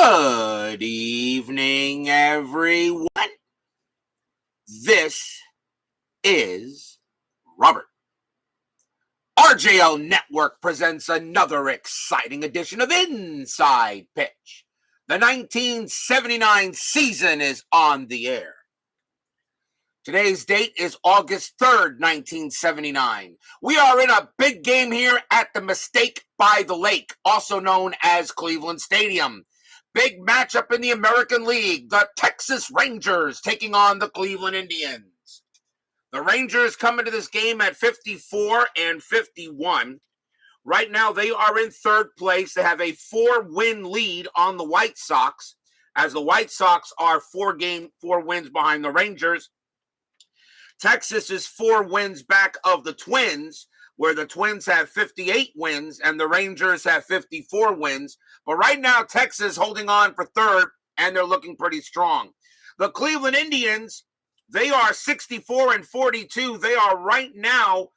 Good evening, everyone. This is Robert. RJL Network presents another exciting edition of Inside Pitch. The 1979 season is on the air. Today's date is August 3rd, 1979. We are in a big game here at the Mistake by the Lake, also known as Cleveland Stadium. Big matchup in the American League, the Texas Rangers taking on the Cleveland Indians. The Rangers come into this game at 54 and 51. Right now, they are in third place. They have a 4-win lead on the White Sox, as the White Sox are 4 wins behind the Rangers. Texas is 4 wins back of the Twins, where the Twins have 58 wins and the Rangers have 54 wins. But right now, Texas holding on for third, and they're looking pretty strong. The Cleveland Indians, they are 64 and 42. They are right now,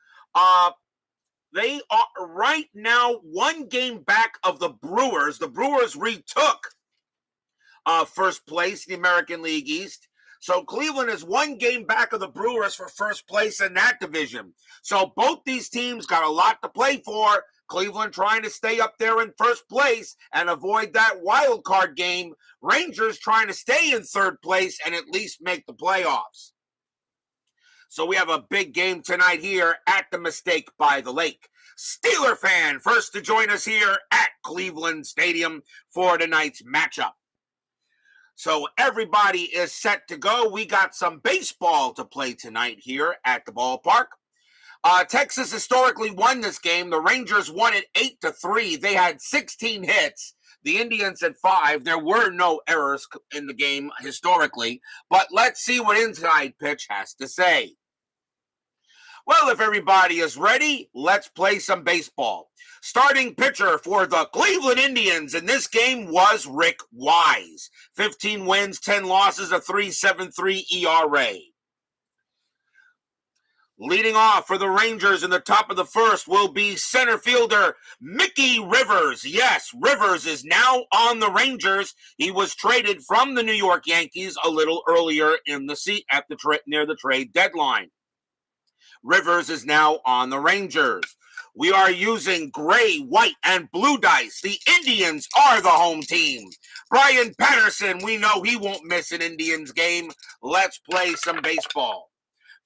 one game back of the Brewers. The Brewers retook first place in the American League East. So Cleveland is 1 game back of the Brewers for first place in that division. So both these teams got a lot to play for. Cleveland trying to stay up there in first place and avoid that wild card game. Rangers trying to stay in third place and at least make the playoffs. So we have a big game tonight here at the Mistake by the Lake. Steeler fan first to join us here at Cleveland Stadium for tonight's matchup. So everybody is set to go. We got some baseball to play tonight here at the ballpark. Texas historically won this game. The Rangers won it 8-3. They had 16 hits. The Indians had 5. There were no errors in the game historically. But let's see what Inside Pitch has to say. Well, if everybody is ready, let's play some baseball. Starting pitcher for the Cleveland Indians in this game was Rick Wise. 15 wins, 10 losses, a 3.73 ERA. Leading off for the Rangers in the top of the first will be center fielder Mickey Rivers. Yes, Rivers is now on the Rangers. He was traded from the New York Yankees a little earlier in the near the trade deadline. Rivers is now on the Rangers. We are using gray, white, and blue dice. The Indians are the home team. Brian Patterson, we know he won't miss an Indians game. Let's play some baseball.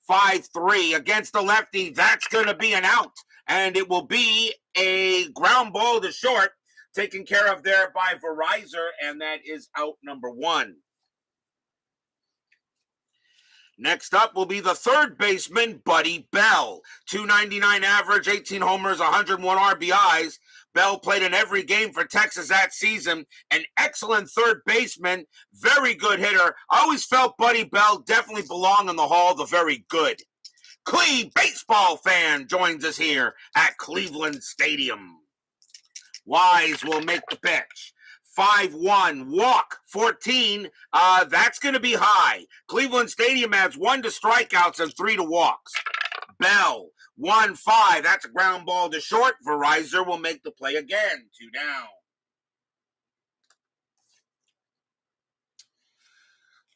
5-3 against the lefty. That's going to be an out, and it will be a ground ball to short, taken care of there by Verizon, and that is out number 1. Next up will be the third baseman, Buddy Bell. 299 average, 18 homers, 101 RBIs. Bell played in every game for Texas that season. An excellent third baseman, very good hitter. I always felt Buddy Bell definitely belonged in the Hall of the Very Good. Clee baseball fan joins us here at Cleveland Stadium. Wise will make the pitch. 5-1, walk, 14, that's going to be high. Cleveland Stadium has 1 to strikeouts and 3 to walks. Bell, 1-5, that's a ground ball to short. Verizon will make the play again, 2 down.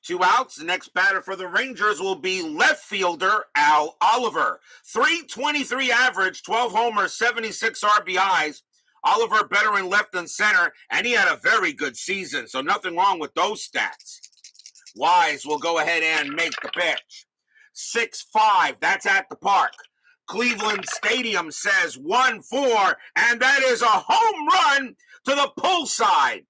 2 outs, the next batter for the Rangers will be left fielder Al Oliver. 323 average, 12 homers, 76 RBIs. Oliver better in left than center, and he had a very good season, so nothing wrong with those stats. Wise will go ahead and make the pitch. 6-5, that's at the park. Cleveland Stadium says 1-4, and that is a home run to the pull side.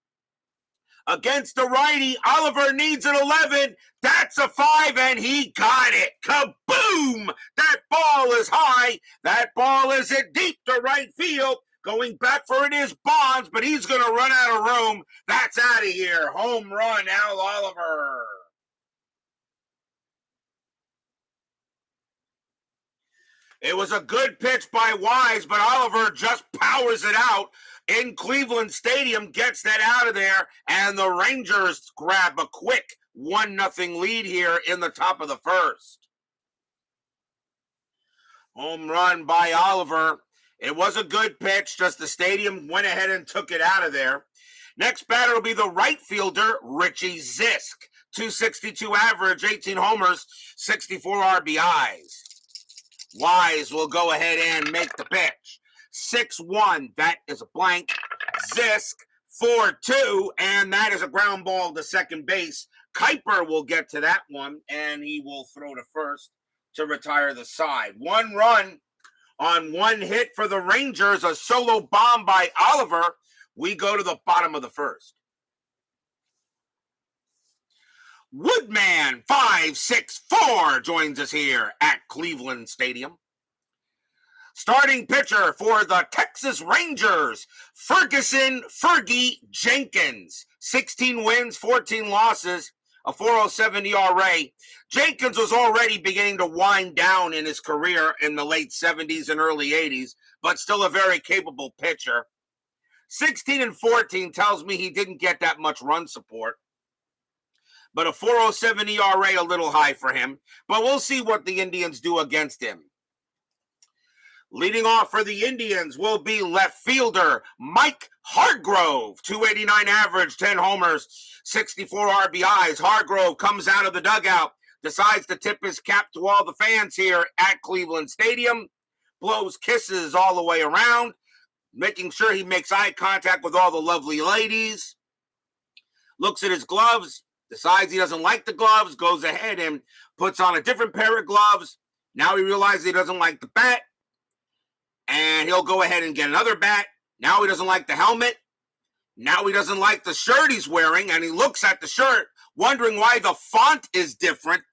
Against the righty, Oliver needs an 11. That's a 5, and he got it. Kaboom! That ball is high. That ball is hit deep to right field. Going back for it is Bonds, but he's going to run out of room. That's out of here. Home run, Al Oliver. It was a good pitch by Wise, but Oliver just powers it out in Cleveland Stadium, gets that out of there, and the Rangers grab a quick 1-0 lead here in the top of the first. Home run by Oliver. It was a good pitch, just the stadium went ahead and took it out of there. Next batter will be the right fielder, Richie Zisk. 262 average, 18 homers, 64 RBIs. Wise will go ahead and make the pitch. 6-1, that is a blank. Zisk, 4-2, and that is a ground ball to second base. Kuiper will get to that one, and he will throw to first to retire the side. 1 run on 1 hit for the Rangers, a solo bomb by Oliver. We go to the bottom of the first. Woodman 564 joins us here at Cleveland Stadium. Starting pitcher for the Texas Rangers, Fergie Jenkins. 16 wins, 14 losses, a 4.07 ERA. Jenkins was already beginning to wind down in his career in the late 70s and early 80s, but still a very capable pitcher. 16 and 14 tells me he didn't get that much run support, but a 4.07 ERA a little high for him. But we'll see what the Indians do against him. Leading off for the Indians will be left fielder Mike Hargrove. 289 average, 10 homers, 64 RBIs. Hargrove comes out of the dugout, decides to tip his cap to all the fans here at Cleveland Stadium, blows kisses all the way around, making sure he makes eye contact with all the lovely ladies, looks at his gloves, decides he doesn't like the gloves, goes ahead and puts on a different pair of gloves. Now he realizes he doesn't like the bat, and he'll go ahead and get another bat. Now he doesn't like the helmet. Now he doesn't like the shirt he's wearing, and he looks at the shirt, wondering why the font is different.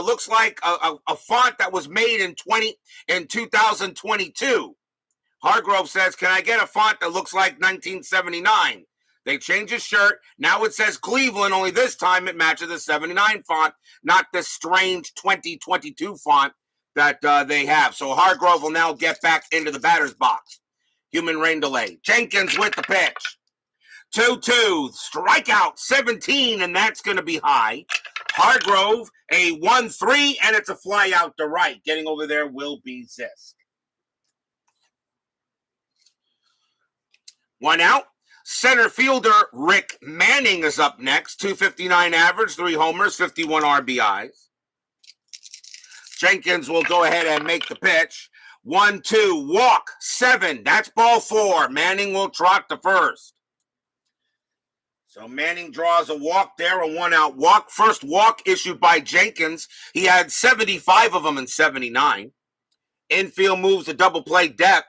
Looks like a font that was made in 2022. Hargrove says, "Can I get a font that looks like 1979? They changed his shirt. Now it says Cleveland, only this time it matches the 79 font, not this strange 2022 font that they have. So Hargrove will now get back into the batter's box. Human rain delay. Jenkins with the pitch. 2-2, strikeout 17, and that's going to be high. Hargrove, a 1-3, and it's a fly out to right. Getting over there will be Zisk. 1 out. Center fielder Rick Manning is up next. 259 average, 3 homers, 51 RBIs. Jenkins will go ahead and make the pitch. 1-2, walk, 7. That's ball 4. Manning will trot to first. So Manning draws a walk there, a 1-out walk. First walk issued by Jenkins. He had 75 of them in 79. Infield moves to double play depth.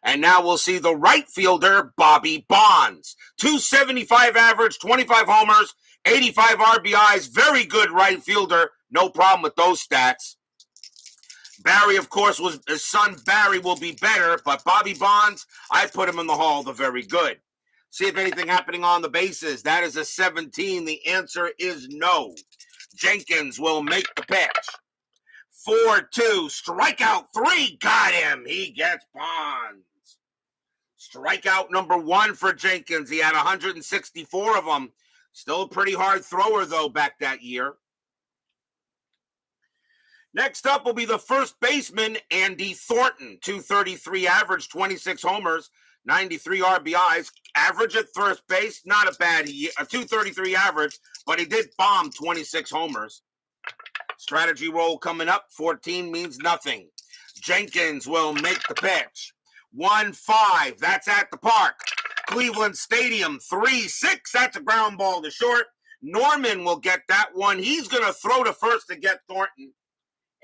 And now we'll see the right fielder, Bobby Bonds. 275 average, 25 homers, 85 RBIs. Very good right fielder. No problem with those stats. Barry, of course, his son Barry will be better, but Bobby Bonds, I put him in the Hall of the Very Good. See if anything happening on the bases. That is a 17. The answer is no. Jenkins will make the pitch. 4-2, strikeout 3. Got him. He gets Bonds. Strikeout number 1 for Jenkins. He had 164 of them. Still a pretty hard thrower, though, back that year. Next up will be the first baseman, Andy Thornton. 233 average, 26 homers, 93 RBIs. Average at first base, not a bad year. A 233 average, but he did bomb 26 homers. Strategy roll coming up. 14 means nothing. Jenkins will make the pitch. 1-5. That's at the park. Cleveland Stadium. 3-6. That's a ground ball to short. Norman will get that one. He's going to throw to first to get Thornton.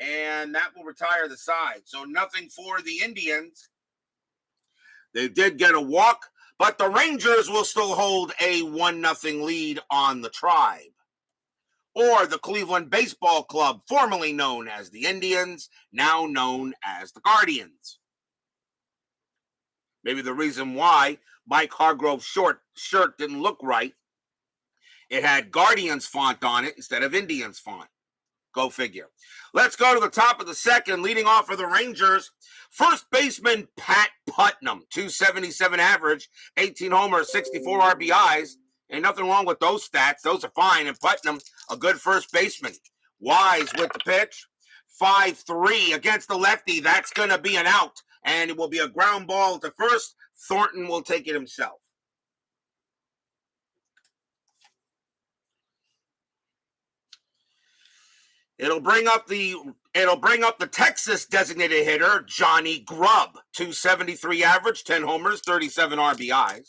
And that will retire the side. So nothing for the Indians. They did get a walk, but the Rangers will still hold a 1-0 lead on the Tribe. Or the Cleveland Baseball Club, formerly known as the Indians, now known as the Guardians. Maybe the reason why Mike Hargrove's shirt didn't look right. It had Guardians font on it instead of Indians font. Go figure. Let's go to the top of the second. Leading off for the Rangers, first baseman Pat Putnam. 277 average, 18 homers, 64 RBIs. Ain't nothing wrong with those stats. Those are fine. And Putnam, a good first baseman. Wise with the pitch. 5-3 against the lefty. That's going to be an out. And it will be a ground ball to first. Thornton will take it himself. It'll bring up the Texas designated hitter, Johnny Grubb. 273 average, 10 homers, 37 RBIs.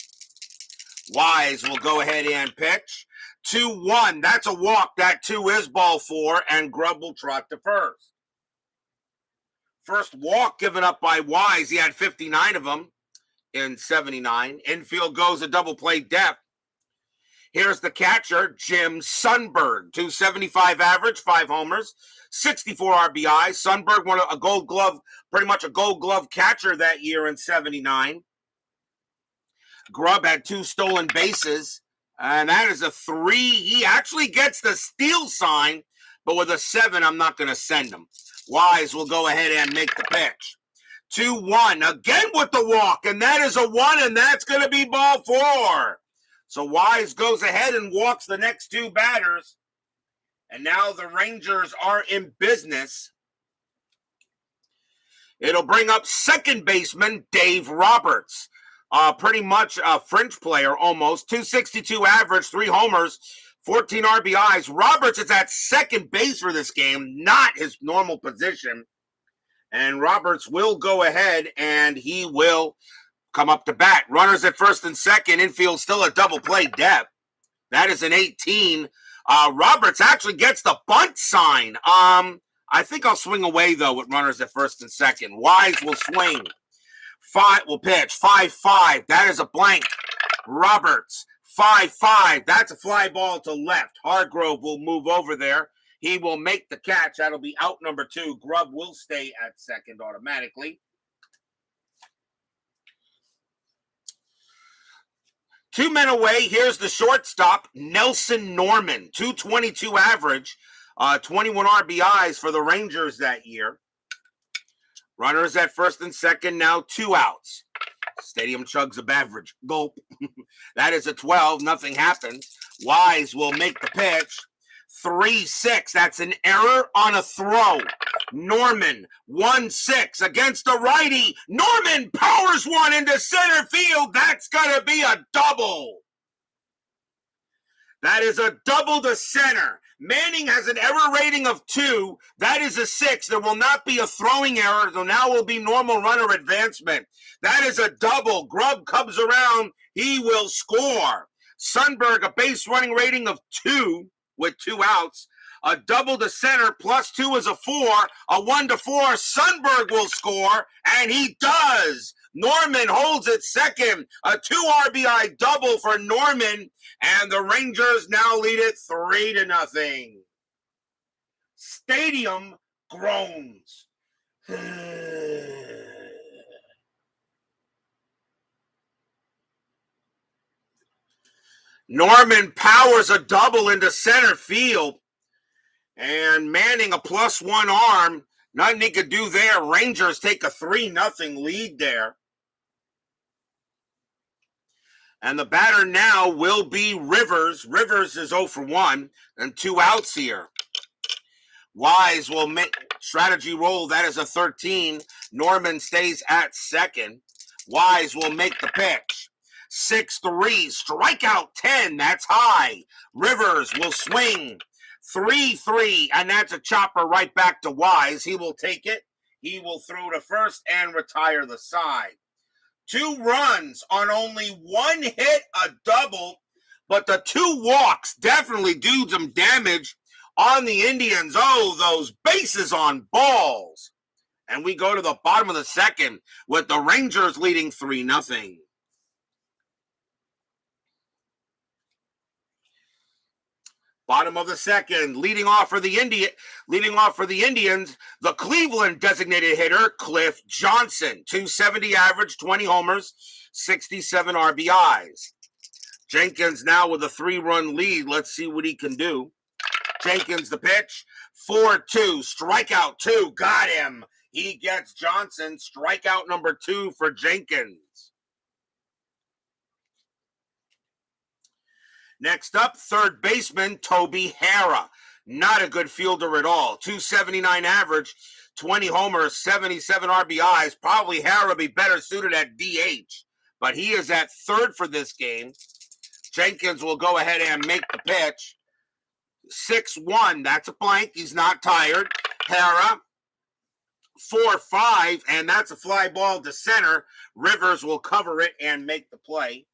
Wise will go ahead and pitch. 2-1. That's a walk. That 2 is ball 4, and Grubb will trot to first. First walk given up by Wise. He had 59 of them in 79. Infield goes a double play depth. Here's the catcher, Jim Sundberg. 275 average, 5 homers, 64 RBI. Sundberg won a gold glove, pretty much a gold glove catcher that year in 79. Grubb had 2 stolen bases, and that is a 3. He actually gets the steal sign, but with a 7, I'm not going to send him. Wise will go ahead and make the pitch. 2-1, again with the walk, and that is a 1, and that's going to be ball 4. So Wise goes ahead and walks the next 2 batters, and now the Rangers are in business. It'll bring up second baseman Dave Roberts. Pretty much a fringe player almost. 262 average, 3 homers, 14 RBIs. Roberts is at second base for this game, not his normal position. And Roberts will go ahead and he will come up to bat. Runners at first and second. Infield still a double play depth. That is an 18. Roberts actually gets the bunt sign. I think I'll swing away, though, with runners at first and second. Wise will swing. 5 will pitch. 5-5. That is a blank. Roberts. 5-5. That's a fly ball to left. Hargrove will move over there. He will make the catch. That'll be out number 2. Grubb will stay at second automatically. 2 men away. Here's the shortstop, Nelson Norman. 222 average, 21 RBIs for the Rangers that year. Runners at first and second, now 2 outs. Stadium chugs a beverage. Gulp. That is a 12. Nothing happens. Wise will make the pitch. 3-6. That's an error on a throw. Norman, 1-6 against a righty. Norman powers one into center field. That's going to be a double. That is a double to center. Manning has an error rating of 2. That is a 6. There will not be a throwing error, so now will be normal runner advancement. That is a double. Grubb comes around. He will score. Sundberg, a base running rating of 2 with 2 outs. A double to center plus 2 is a 4. A 1 to 4. Sundberg will score, and he does. Norman holds it second. A 2 RBI double for Norman, and the Rangers now lead it 3-0. Stadium groans. Norman powers a double into center field, and Manning a +1 arm. Nothing he could do there. Rangers take a 3-0 lead there. And the batter now will be Rivers. Rivers is 0 for 1 and 2 outs here. Wise will make strategy roll. That is a 13. Norman stays at second. Wise will make the pitch. 6-3. Strikeout 10. That's high. Rivers will swing. 3-3. And that's a chopper right back to Wise. He will take it. He will throw to first and retire the side. 2 runs on only 1 hit, a double, but the 2 walks definitely do some damage on the Indians. Oh, those bases on balls. And we go to the bottom of the second with the Rangers leading 3-0. Bottom of the second, leading off for the Indians, the Cleveland designated hitter, Cliff Johnson. 270 average, 20 homers, 67 RBIs. Jenkins now with a 3-run lead. Let's see what he can do. Jenkins the pitch. 4-2, strikeout 2. Got him. He gets Johnson. Strikeout number 2 for Jenkins. Next up, third baseman, Toby Herrera. Not a good fielder at all. 279 average, 20 homers, 77 RBIs. Probably Herrera be better suited at DH, but he is at third for this game. Jenkins will go ahead and make the pitch. 6-1, that's a blank. He's not tired. Herrera, 4-5, and that's a fly ball to center. Rivers will cover it and make the play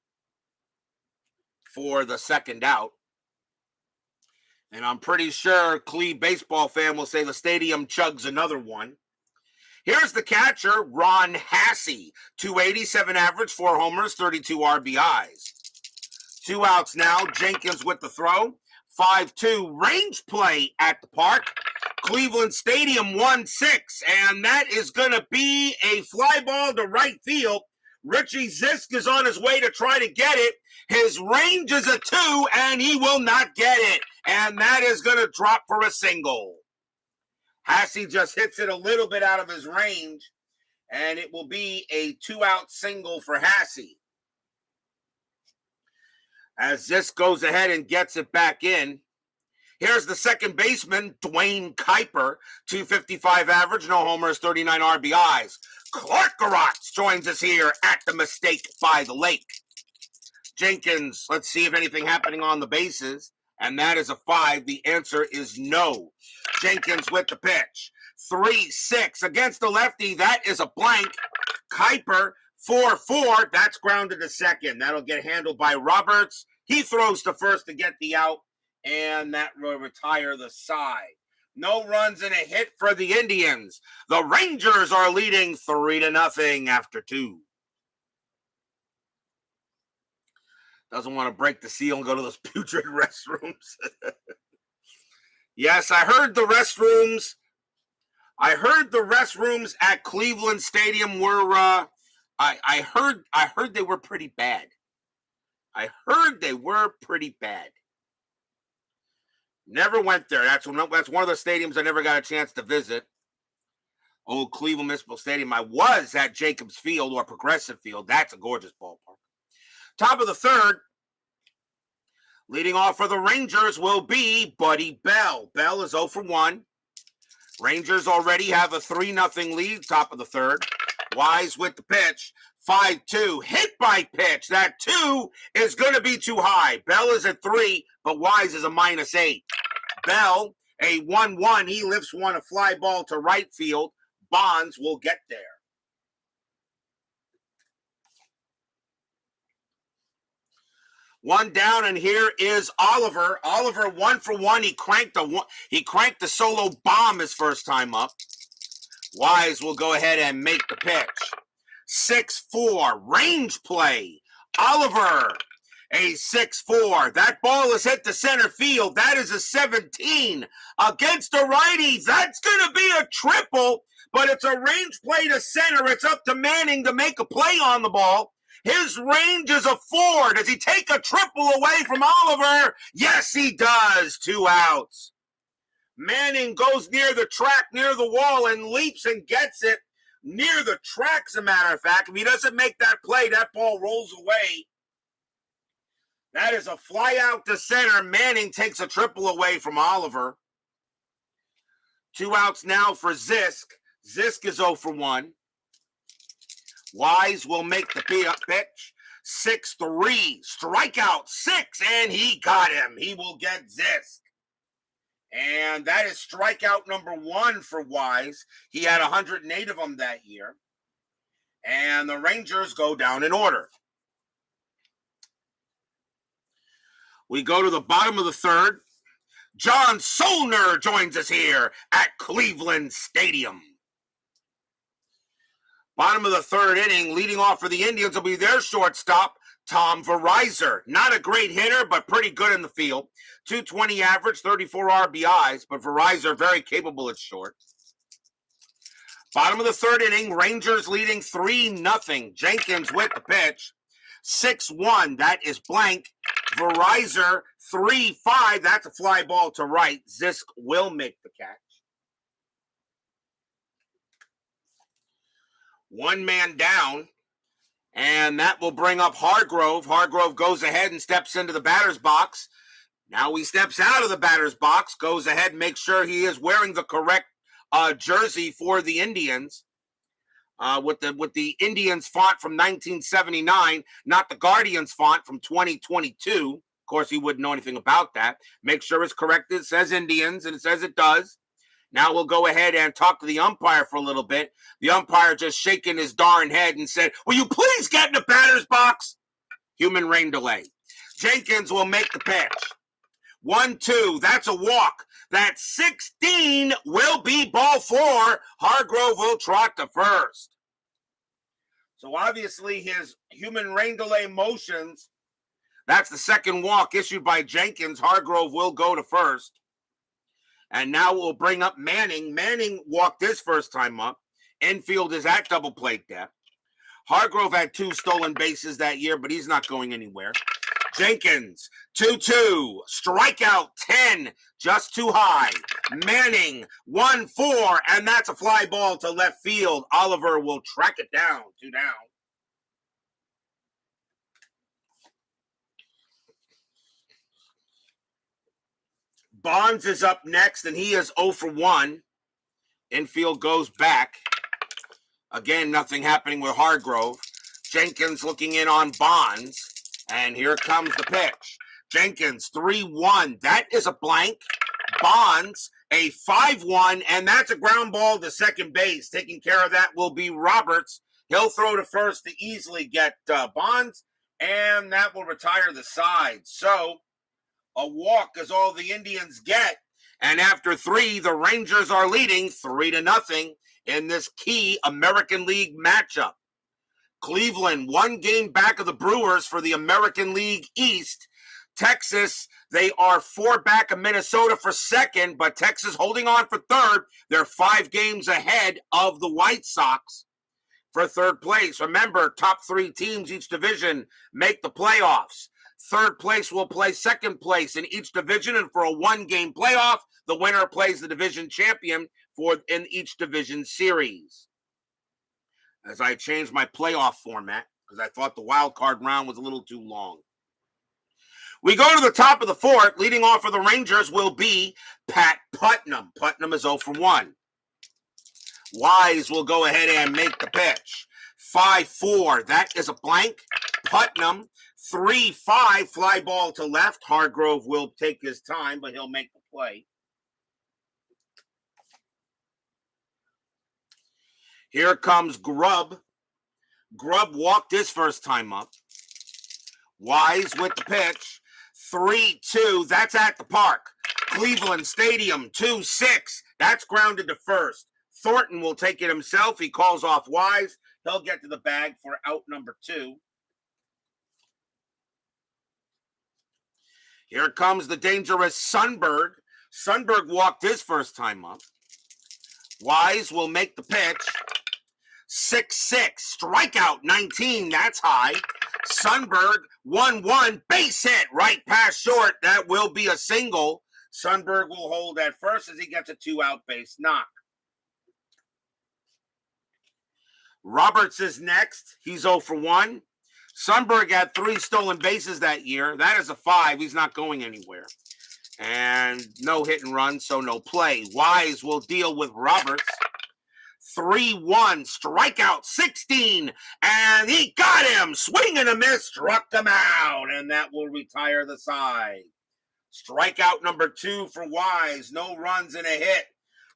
for the second out. And I'm pretty sure CLE baseball fan will say the stadium chugs another one. Here's the catcher, Ron Hassey. 287 average, 4 homers, 32 RBIs. 2 outs now. Jenkins with the throw. 5-2 range play at the park. Cleveland Stadium 1-6, and that is going to be a fly ball to right field. Richie Zisk is on his way to try to get it. His range is a 2, and he will not get it. And that is going to drop for a single. Hassey just hits it a little bit out of his range, and it will be a 2-out single for Hassey. As Zisk goes ahead and gets it back in. Here's the second baseman, Dwayne Kuiper, 255 average, no homers, 39 RBIs. Clark Garotz joins us here at the Mistake by the Lake. Jenkins, let's see if anything happening on the bases. And that is a 5. The answer is no. Jenkins with the pitch. 3-6 against the lefty. That is a blank. Kuiper, 4-4. That's grounded to second. That'll get handled by Roberts. He throws to first to get the out. And that will retire the side. No runs and a hit for the Indians. The Rangers are leading 3-0 after 2. Doesn't want to break the seal and go to those putrid restrooms. Yes, I heard the restrooms. I heard the restrooms at Cleveland Stadium were. I heard they were pretty bad. I heard they were pretty bad. Never went there. That's one of the stadiums I never got a chance to visit. Old Cleveland Municipal Stadium. I was at Jacobs Field or Progressive Field. That's a gorgeous ballpark. Top of the third. Leading off for the Rangers will be Buddy Bell. Bell is 0 for 1. Rangers already have a 3-0 lead. Top of the third. Wise with the pitch. 5-2. Hit by pitch. That 2 is going to be too high. Bell is at 3, but Wise is a -8. Bell, a 1-1. He lifts one, a fly ball to right field. Bonds will get there. One down, and here is Oliver. Oliver 1 for 1. He cranked the solo bomb his first time up. Wise will go ahead and make the pitch. 6-4 range play. Oliver, a 6-4. That ball is hit to center field. That is a 17 against the righty. That's going to be a triple, but it's a range play to center. It's up to Manning to make a play on the ball. His range is a 4. Does he take a triple away from Oliver? Yes, he does. 2 outs. Manning goes near the track, near the wall, and leaps and gets it near the track, as a matter of fact. If he doesn't make that play, that ball rolls away. That is a fly out to center. Manning takes a triple away from Oliver. 2 outs now for Zisk. Zisk is 0 for 1. Wise will make the pitch. 6-3. Strikeout 6, and he got him. He will get Zisk. And that is strikeout number 1 for Wise. He had 108 of them that year. And the Rangers go down in order. We go to the bottom of the third. John Solner joins us here at Cleveland Stadium. Bottom of the third inning, leading off for the Indians will be their shortstop, Tom Verizor. Not a great hitter, but pretty good in the field. 220 average, 34 RBIs, but Verizor very capable at short. Bottom of the third inning, Rangers leading 3-0. Jenkins with the pitch. 6-1, that is blank. Verizor 3-5, that's a fly ball to right. Zisk will make the catch. One man down, and that will bring up Hargrove. Hargrove goes ahead and steps into the batter's box. Now he steps out of the batter's box, goes ahead and makes sure he is wearing the correct jersey for the Indians. With the Indians font from 1979, not the Guardians font from 2022. Of course, he wouldn't know anything about that. Make sure it's corrected. It says Indians, and it says it does. Now we'll go ahead and talk to the umpire for a little bit. The umpire just shaking his darn head and said, will you please get in the batter's box? Human rain delay. Jenkins will make the pitch. 1-2. That's a walk. That 16 will be ball 4. Hargrove will trot to first. So obviously his human rain delay motions, that's the second walk issued by Jenkins. Hargrove will go to first. And now we'll bring up Manning. Manning walked his first time up. Infield is at double play depth. Hargrove had 2 stolen bases that year, but he's not going anywhere. Jenkins, 2-2, strikeout 10, just too high. Manning, 1-4, and that's a fly ball to left field. Oliver will track it down, 2 down. Bonds is up next, and he is 0 for 1. Infield goes back. Again, nothing happening with Hargrove. Jenkins looking in on Bonds. And here comes the pitch. Jenkins, 3-1. That is a blank. Bonds, a 5-1. And that's a ground ball to second base. Taking care of that will be Roberts. He'll throw to first to easily get Bonds. And that will retire the side. So a walk is all the Indians get. And after 3, the Rangers are leading 3-0 in this key American League matchup. Cleveland, 1 game back of the Brewers for the American League East. Texas, they are 4 back of Minnesota for second, but Texas holding on for third. They're 5 games ahead of the White Sox for third place. Remember, top 3 teams each division make the playoffs. Third place will play second place in each division, and for a 1-game playoff, the winner plays the division champion in each division series. As I changed my playoff format because I thought the wild card round was a little too long. We go to the top of the 4th. Leading off for the Rangers will be Pat Putnam. Putnam is 0 for 1. Wise will go ahead and make the pitch. 5-4. That is a blank. Putnam, 3-5. Fly ball to left. Hargrove will take his time, but he'll make the play. Here comes Grubb. Grubb walked his first time up. Wise with the pitch. 3-2. That's at the park. Cleveland Stadium, 2-6. That's grounded to first. Thornton will take it himself. He calls off Wise. He'll get to the bag for out number 2. Here comes the dangerous Sundberg. Sundberg walked his first time up. Wise will make the pitch. 6-6, strikeout 19, that's high. Sundberg, 1-1, base hit right past short. That will be a single. Sundberg will hold at first as he gets a 2-out base knock. Roberts is next. He's 0 for 1. Sundberg had 3 stolen bases that year. That is a 5. He's not going anywhere. And no hit and run, so no play. Wise will deal with Roberts. 3-1, strikeout 16, and he got him. Swing and a miss, struck him out, and that will retire the side. Strikeout number 2 for Wise. No runs and a hit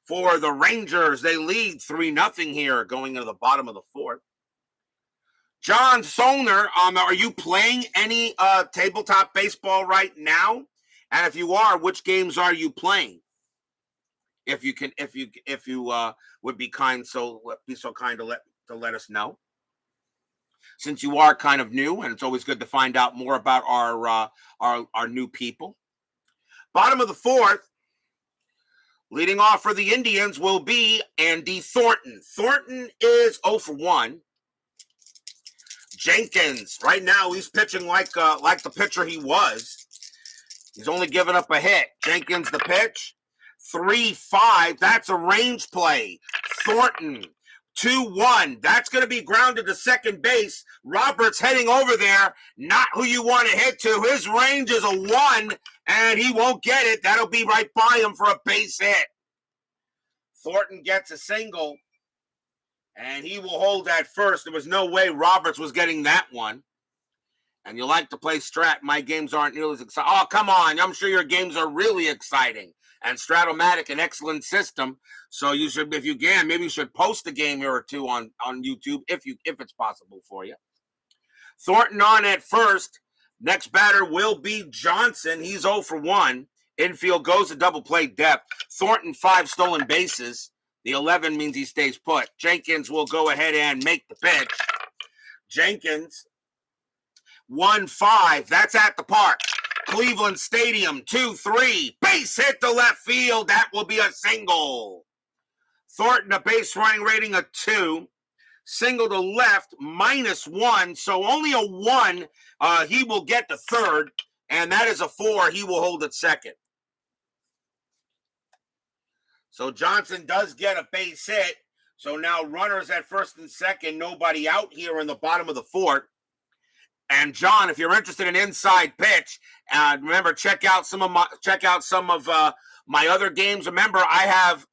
for the Rangers. They lead 3-0 here going into the bottom of the 4th. John Solner, are you playing any tabletop baseball right now? And if you are, which games are you playing? If you would be so kind to let us know, since you are kind of new, and it's always good to find out more about our new people. Bottom of the 4th, leading off for the Indians will be Andy Thornton. Thornton is 0 for 1. Jenkins, right now he's pitching like the pitcher he was. He's only given up a hit. Jenkins the pitch. 3-5, that's a range play. Thornton, 2-1. That's going to be grounded to second base. Roberts heading over there. Not who you want to hit to. His range is a 1, and he won't get it. That'll be right by him for a base hit. Thornton gets a single, and he will hold at first. There was no way Roberts was getting that one. And you like to play Strat. My games aren't nearly as exciting. Oh, come on. I'm sure your games are really exciting. And Stratomatic, an excellent system. So you should, if you can, maybe you should post a game here or two on YouTube if it's possible for you. Thornton on at first. Next batter will be Johnson. He's 0 for 1. Infield goes to double play depth. Thornton 5 stolen bases. The 11 means he stays put. Jenkins will go ahead and make the pitch. Jenkins 1-5. That's at the park. Cleveland Stadium 2-3. Base hit to left field. That will be a single. Thornton, a base running rating of 2. Single to left, -1. So only a 1. He will get the third. And that is a 4. He will hold at second. So Johnson does get a base hit. So now runners at first and second. Nobody out here in the bottom of the fourth. And John, if you're interested in inside pitch, remember check out some of my other games. Remember, I have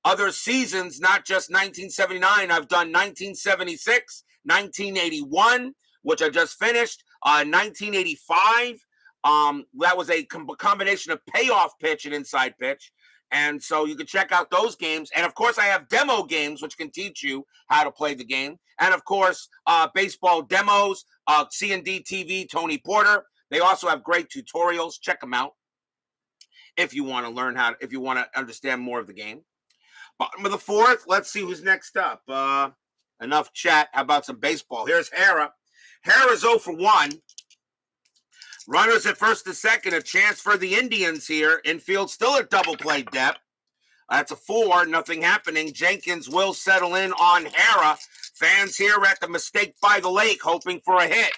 other seasons, not just 1979. I've done 1976, 1981, which I just finished. 1985. That was a combination of payoff pitch and inside pitch. And so you can check out those games. And, of course, I have demo games, which can teach you how to play the game. And, of course, baseball demos, C&D TV, Tony Porter. They also have great tutorials. Check them out if you want to learn if you want to understand more of the game. Bottom of the fourth, let's see who's next up. Enough chat. How about some baseball? Here's Herrera. Herrera's 0 for 1. Runners at first and second, a chance for the Indians here. Infield still at double play depth. That's a 4, nothing happening. Jenkins will settle in on Herrera. Fans here at the Mistake by the Lake hoping for a hit.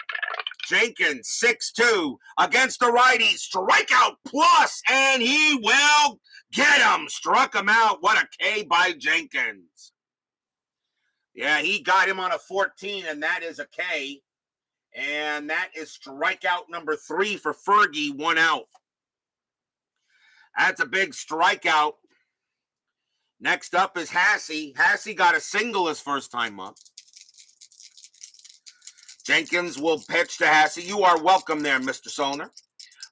Jenkins, 6-2, against the righty. Strikeout plus, and he will get him. Struck him out. What a K by Jenkins. Yeah, he got him on a 14, and that is a K. And that is strikeout number 3 for Fergie, 1 out. That's a big strikeout. Next up is Hassey. Hassey got a single his first time up. Jenkins will pitch to Hassey. You are welcome there, Mr. Solner.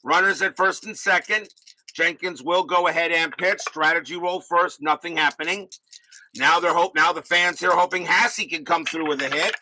Runners at first and second. Jenkins will go ahead and pitch. Strategy roll first. Nothing happening. Now the fans here are hoping Hassey can come through with a hit.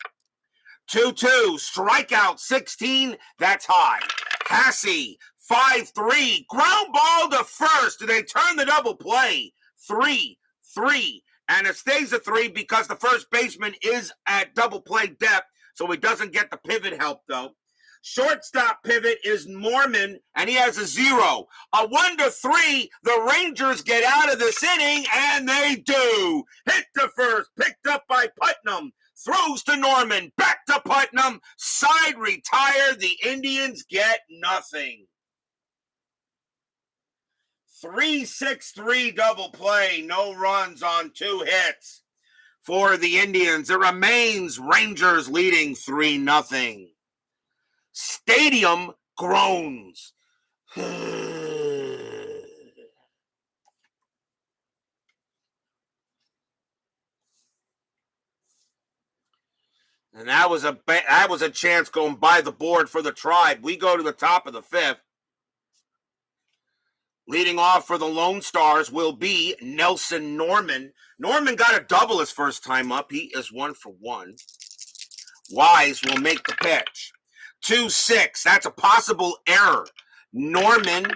2-2, strikeout 16, that's high. Hassey, 5-3, ground ball to first. Do they turn the double play? 3-3, and it stays a 3 because the first baseman is at double play depth, so he doesn't get the pivot help, though. Shortstop pivot is Norman, and he has a 0. A 1-3, the Rangers get out of this inning, and they do. Hit to first, picked up by Putnam. Throws to Norman, back to Putnam, side retire. The Indians get nothing. 3-6-3 double play, no runs on 2 hits for the Indians. It remains Rangers leading 3-0. Stadium groans. And that was a chance going by the board for the Tribe. We go to the top of the 5th. Leading off for the Lone Stars will be Nelson Norman. Norman got a double his first time up. He is 1 for 1. Wise will make the pitch. 2-6. That's a possible error. Norman,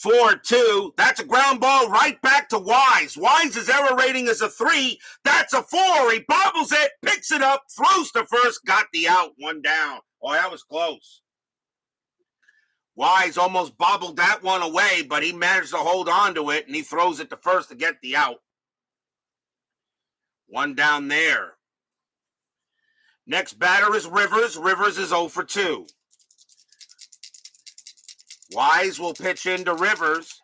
4-2. That's a ground ball right back to Wise. Wise's error rating is a 3. That's a 4. He bobbles it, picks it up, throws to first, got the out, 1 down. Oh, that was close. Wise almost bobbled that one away, but he managed to hold on to it, and he throws it to first to get the out. 1 down there. Next batter is Rivers. Rivers is 0 for 2. Wise will pitch into Rivers.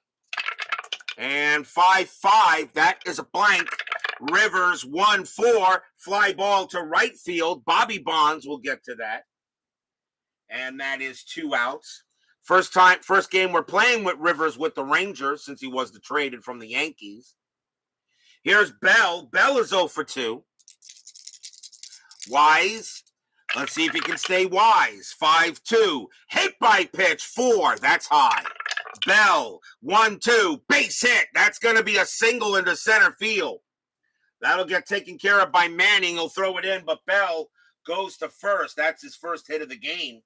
And 5-5. That is a blank. Rivers 1-4. Fly ball to right field. Bobby Bonds will get to that. And that is 2 outs. First game we're playing with Rivers with the Rangers since he was traded from the Yankees. Here's Bell. Bell is 0 for 2. Wise Let's see if he can stay wise. 5-2. Hit by pitch. 4. That's high. Bell. 1-2. Base hit. That's going to be a single into center field. That'll get taken care of by Manning. He'll throw it in, but Bell goes to first. That's his first hit of the game.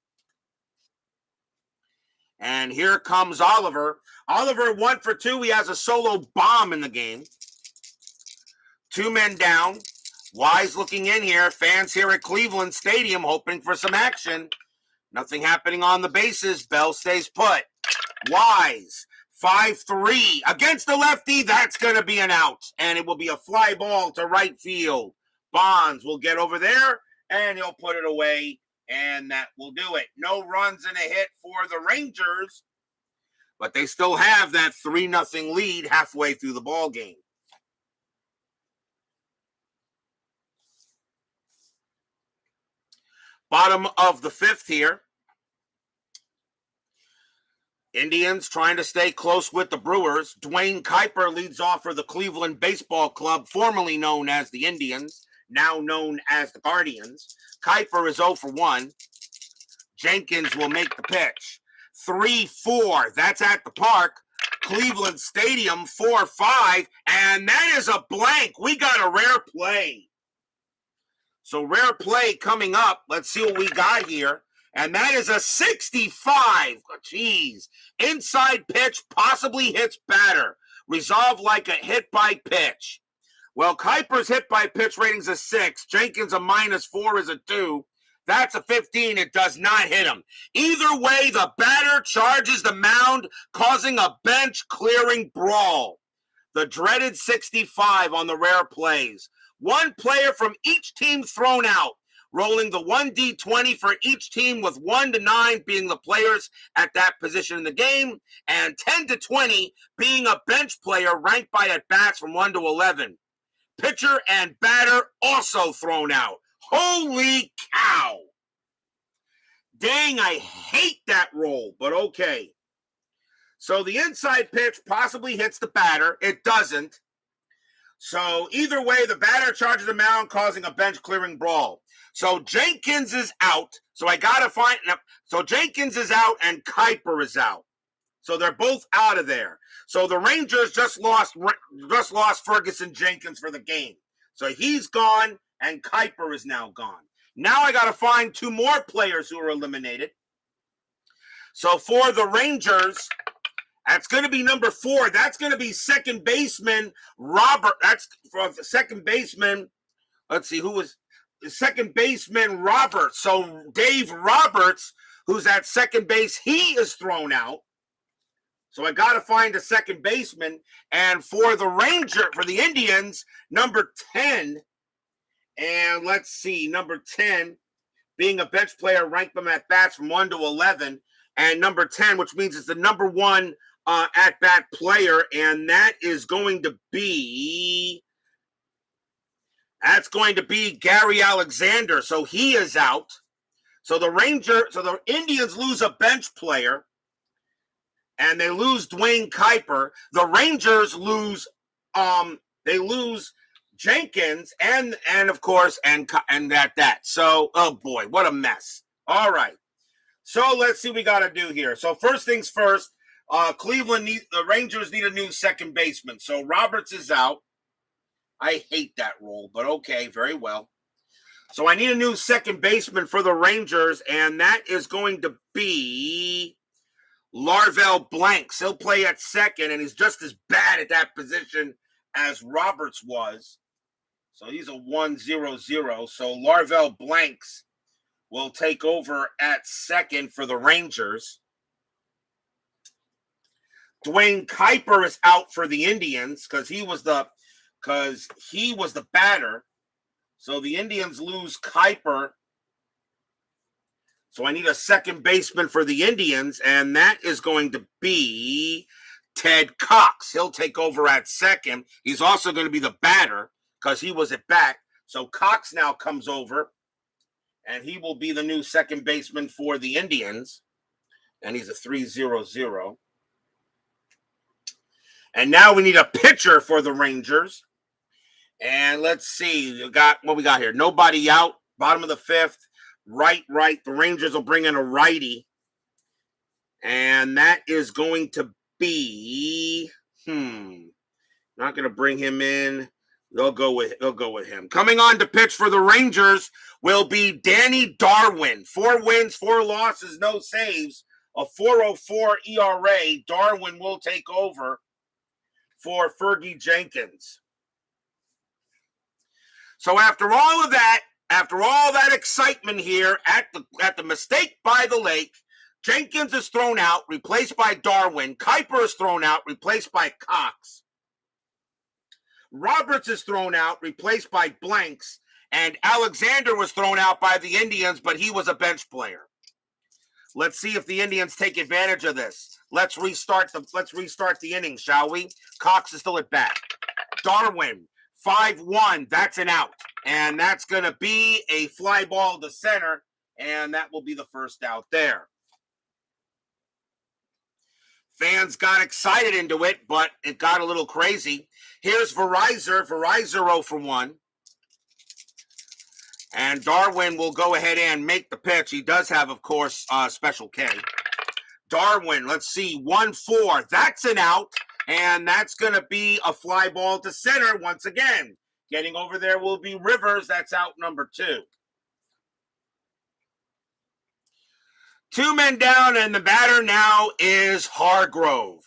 And here comes Oliver. Oliver 1 for 2. He has a solo bomb in the game. 2 men down. Wise looking in here. Fans here at Cleveland Stadium hoping for some action. Nothing happening on the bases. Bell stays put. Wise. 5-3 against the lefty. That's going to be an out. And it will be a fly ball to right field. Bonds will get over there and he'll put it away. And that will do it. No runs and a hit for the Rangers. But they still have that 3-0 lead halfway through the ball game. Bottom of the 5th here. Indians trying to stay close with the Brewers. Dwayne Kuiper leads off for the Cleveland Baseball Club, formerly known as the Indians, now known as the Guardians. Kuiper is 0 for 1. Jenkins will make the pitch. 3-4. That's at the park. Cleveland Stadium, 4-5. And that is a blank. We got a rare play. So rare play coming up. Let's see what we got here. And that is a 65. Jeez. Inside pitch possibly hits batter. Resolved like a hit by pitch. Well, Kuiper's hit by pitch rating's a 6. Jenkins a -4 is a 2. That's a 15. It does not hit him. Either way, the batter charges the mound, causing a bench clearing brawl. The dreaded 65 on the rare plays. One player from each team thrown out, rolling the 1D20 for each team with 1 to 9 being the players at that position in the game, and 10 to 20 being a bench player ranked by at-bats from 1 to 11. Pitcher and batter also thrown out. Holy cow. Dang, I hate that roll, but okay. So the inside pitch possibly hits the batter. It doesn't. So either way, the batter charges the mound, causing a bench clearing brawl. So Jenkins is out. So I got to find. So Jenkins is out and Kuiper is out. So they're both out of there. So the Rangers just lost Ferguson Jenkins for the game. So he's gone and Kuiper is now gone. Now I got to find 2 more players who are eliminated. So for the Rangers, that's going to be number 4. That's going to be second baseman Robert. That's for second baseman. Let's see, who was second baseman Roberts. So Dave Roberts, who's at second base, he is thrown out. So I got to find a second baseman. And for the Indians, number 10. And let's see, number 10 being a bench player, ranked them at bats from 1 to 11. And number 10, which means it's the number 1 at-bat player, and that is going to be Gary Alexander. So he is out. So the Indians lose a bench player, and they lose Dwayne Kuiper. The Rangers lose Jenkins and of course that. So oh boy, what a mess. All right. So let's see what we got to do here. So first things first, the Rangers need a new second baseman. So Roberts is out. I hate that role, but okay, very well. So I need a new second baseman for the Rangers, and that is going to be Larvell Blanks. He'll play at second, and he's just as bad at that position as Roberts was. So he's a 1-0-0. So Larvell Blanks will take over at second for the Rangers. Dwayne Kuiper is out for the Indians because he was the batter. So the Indians lose Kuiper. So I need a second baseman for the Indians, and that is going to be Ted Cox. He'll take over at second. He's also going to be the batter because he was at bat. So Cox now comes over, and he will be the new second baseman for the Indians. And he's a 3-0-0. And now we need a pitcher for the Rangers. And let's see, what we got here. Nobody out. Bottom of the 5th. Right. The Rangers will bring in a righty. And that is going to be not going to bring him in. They'll go with him. Coming on to pitch for the Rangers will be Danny Darwin. 4 wins, 4 losses, no saves, a 4.04 ERA. Darwin will take over for Fergie Jenkins. So after all that excitement here at the mistake by the lake, Jenkins is thrown out, replaced by Darwin. Kuiper is thrown out, replaced by Cox. Roberts is thrown out, replaced by Blanks. And Alexander was thrown out by the Indians, but he was a bench player. Let's see if the Indians take advantage of this. Let's restart the inning, shall we? Cox is still at bat. Darwin, 5-1. That's an out. And that's going to be a fly ball to center, and that will be the first out there. Fans got excited into it, but it got a little crazy. Here's Verizon 0 for 1. And Darwin will go ahead and make the pitch. He does have, of course, Special K. Darwin, let's see, 1-4. That's an out, and that's going to be a fly ball to center once again. Getting over there will be Rivers. That's out number 2. 2 men down, and the batter now is Hargrove.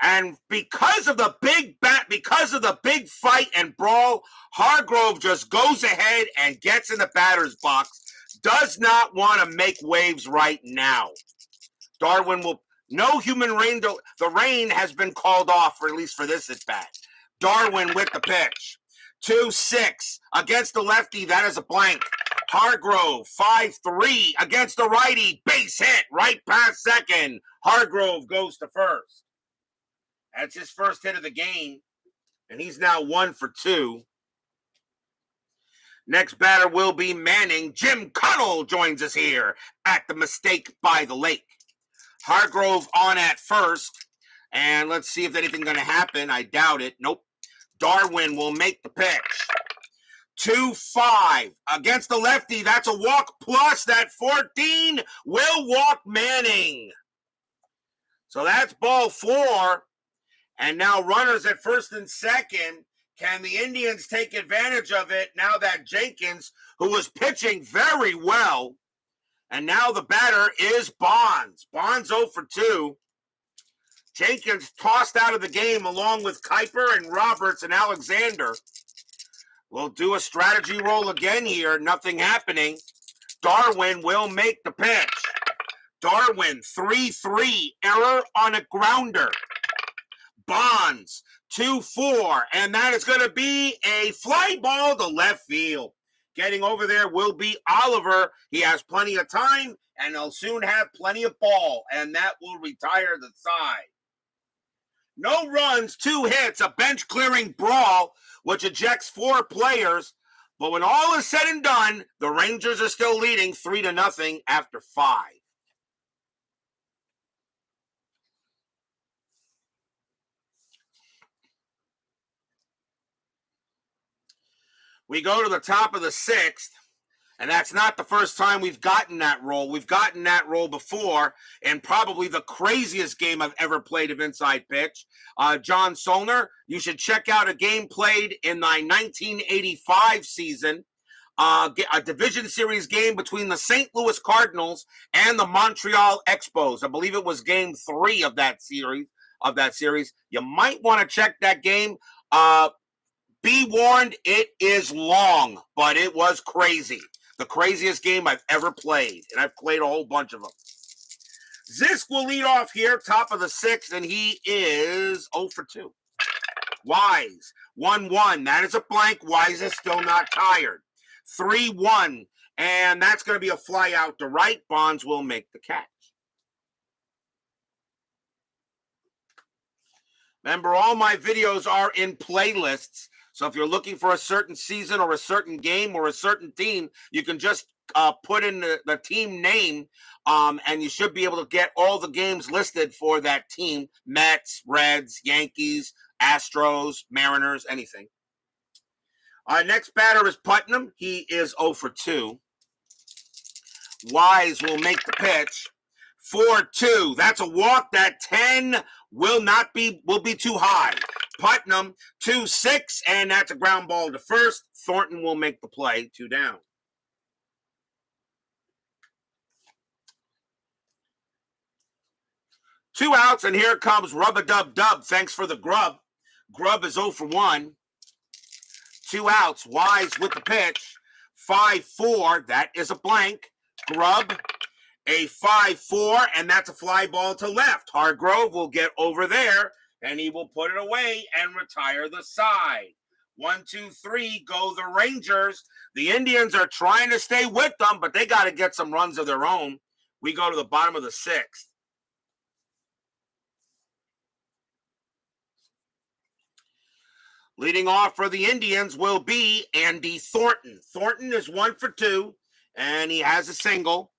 And because of the big fight and brawl, Hargrove just goes ahead and gets in the batter's box. Does not want to make waves right now. Darwin will, no human rain, the rain has been called off, or at least for this at bat. Darwin with the pitch. 2-6 against the lefty, that is a blank. Hargrove, 5-3 against the righty, base hit right past second. Hargrove goes to first. That's his first hit of the game, and he's now 1 for 2. Next batter will be Manning. Jim Cunnell joins us here at the mistake by the lake. Hargrove on at first, and let's see if anything's going to happen. I doubt it. Nope. Darwin will make the pitch. 2-5 against the lefty. That's a walk plus. That 14 will walk Manning. So that's ball 4. And now runners at first and second. Can the Indians take advantage of it now that Jenkins, who was pitching very well, and now the batter is Bonds. Bonds 0 for 2. Jenkins tossed out of the game along with Kuiper and Roberts and Alexander. We'll do a strategy roll again here. Nothing happening. Darwin will make the pitch. Darwin, 3-3. Error on a grounder. Bonds, 2-4. And that is going to be a fly ball to left field. Getting over there will be Oliver. He has plenty of time, and he'll soon have plenty of ball. And that will retire the side. No runs, 2 hits, a bench-clearing brawl, which ejects 4 players. But when all is said and done, the Rangers are still leading 3-0 after 5. We go to the top of the 6th, and that's not the first time we've gotten that roll. We've gotten that roll before, and probably the craziest game I've ever played of Inside Pitch. John Solner, you should check out a game played in the 1985 season, a division series game between the St. Louis Cardinals and the Montreal Expos. I believe it was game 3 of that series. You might want to check that game. Be warned, it is long, but it was crazy. The craziest game I've ever played, and I've played a whole bunch of them. Zisk will lead off here, top of the 6th, and he is 0 for 2. Wise, 1-1. That is a blank. Wise is still not tired. 3-1, and that's going to be a fly out to right. Bonds will make the catch. Remember, all my videos are in playlists. So if you're looking for a certain season or a certain game or a certain team, you can just put in the team name, and you should be able to get all the games listed for that team. Mets, Reds, Yankees, Astros, Mariners, anything. Our next batter is Putnam. He is 0 for 2. Wise will make the pitch. 4-2. That's a walk. That 10 will be too high. Putnam 2-6, and that's a ground ball to first. Thornton will make the play. 2 down. Two outs, and here comes Rub-a-Dub-Dub. Thanks for the grub. Grub is 0 for 1. 2 outs. Wise with the pitch. 5-4. That is a blank. Grub, a 5-4, and that's a fly ball to left. Hargrove will get over there, and he will put it away and retire the side. 1, 2, 3, go the Rangers. The Indians are trying to stay with them, but they got to get some runs of their own. We go to the bottom of the 6th. Leading off for the Indians will be Andy Thornton. Thornton is 1 for 2, and he has a single.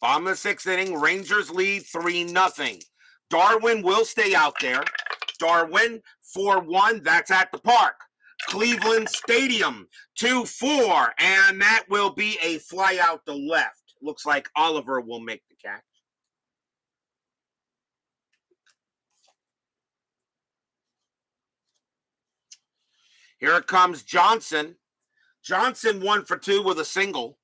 Bottom of the 6th inning, Rangers lead 3-0. Darwin will stay out there. Darwin, 4-1, that's at the park. Cleveland Stadium, 2-4, and that will be a fly out to left. Looks like Oliver will make the catch. Here it comes Johnson. Johnson 1 for 2 with a single.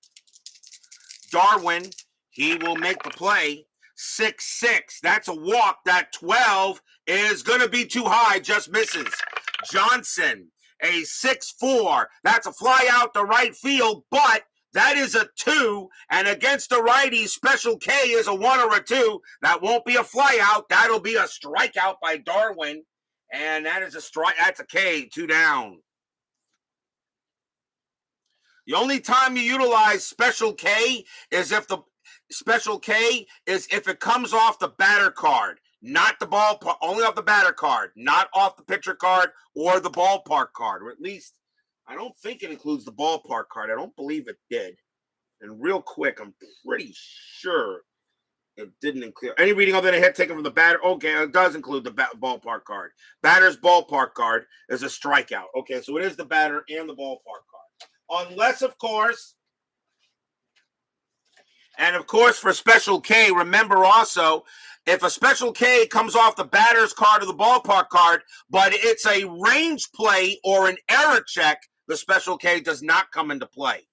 Darwin, he will make the play. 6-6. That's a walk. That 12 is going to be too high. Just misses. Johnson, a 6-4. That's a fly out to right field, but that is a 2. And against the righty, Special K is a 1 or a 2. That won't be a fly out. That'll be a strikeout by Darwin. And that is a strike. That's a K. 2 down. The only time you utilize Special K is if it comes off the batter card, not the ballpark, only off the batter card, not off the pitcher card or the ballpark card, or at least I don't think it includes the ballpark card. I don't believe it did. And real quick, I'm pretty sure it didn't include any reading other than a hit taken from the batter. Okay, it does include the ballpark card. Batter's ballpark card is a strikeout. Okay, so it is the batter and the ballpark card. Unless, of course, and of course for Special K, remember also, if a Special K comes off the batter's card or the ballpark card, but it's a range play or an error check, the Special K does not come into play.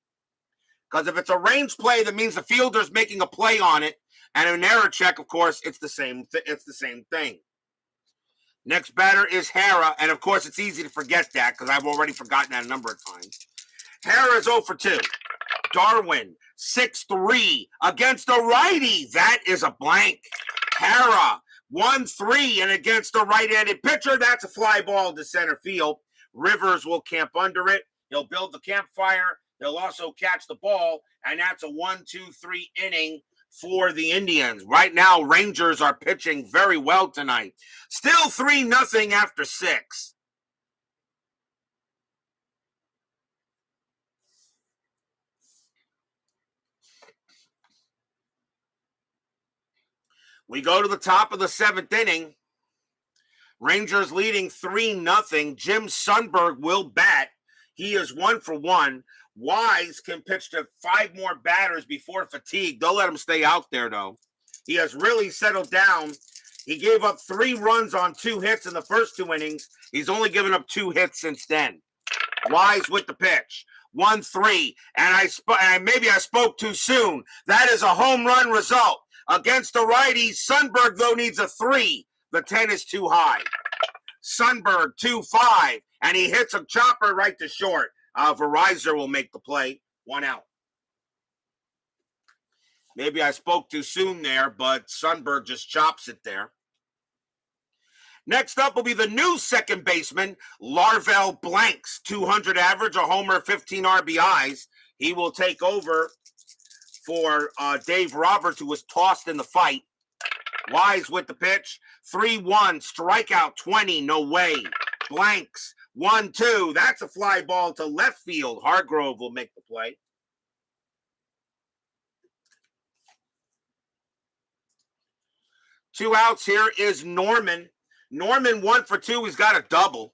Because if it's a range play, that means the fielder's making a play on it, and an error check, of course, it's the same thing. Next batter is Herrera, and of course it's easy to forget that because I've already forgotten that a number of times. Herrera is 0 for 2. Darwin, 6-3 against a righty. That is a blank. Herrera, 1-3, and against a right-handed pitcher, that's a fly ball to center field. Rivers will camp under it. He'll build the campfire. He'll also catch the ball, and that's a 1-2-3 inning for the Indians. Right now, Rangers are pitching very well tonight. Still 3-0 after 6. We go to the top of the 7th inning. Rangers leading 3-0. Jim Sundberg will bat. He is 1 for 1. Wise can pitch to 5 more batters before fatigue. They'll let him stay out there, though. He has really settled down. He gave up 3 runs on 2 hits in the first 2 innings. He's only given up 2 hits since then. Wise with the pitch. 1-3. And maybe I spoke too soon. That is a home run result. Against the righty, Sundberg, though, needs a 3. The 10 is too high. Sundberg, 2-5, and he hits a chopper right to short. Verizon will make the play. 1 out. Maybe I spoke too soon there, but Sundberg just chops it there. Next up will be the new second baseman, Larvell Blanks. 200 average, a homer, 15 RBIs. He will take over for Dave Roberts, who was tossed in the fight. Wise with the pitch. 3-1, strikeout 20, no way. Blanks, 1-2. That's a fly ball to left field. Hargrove will make the play. Two outs. Here is Norman. Norman 1 for 2. He's got a double.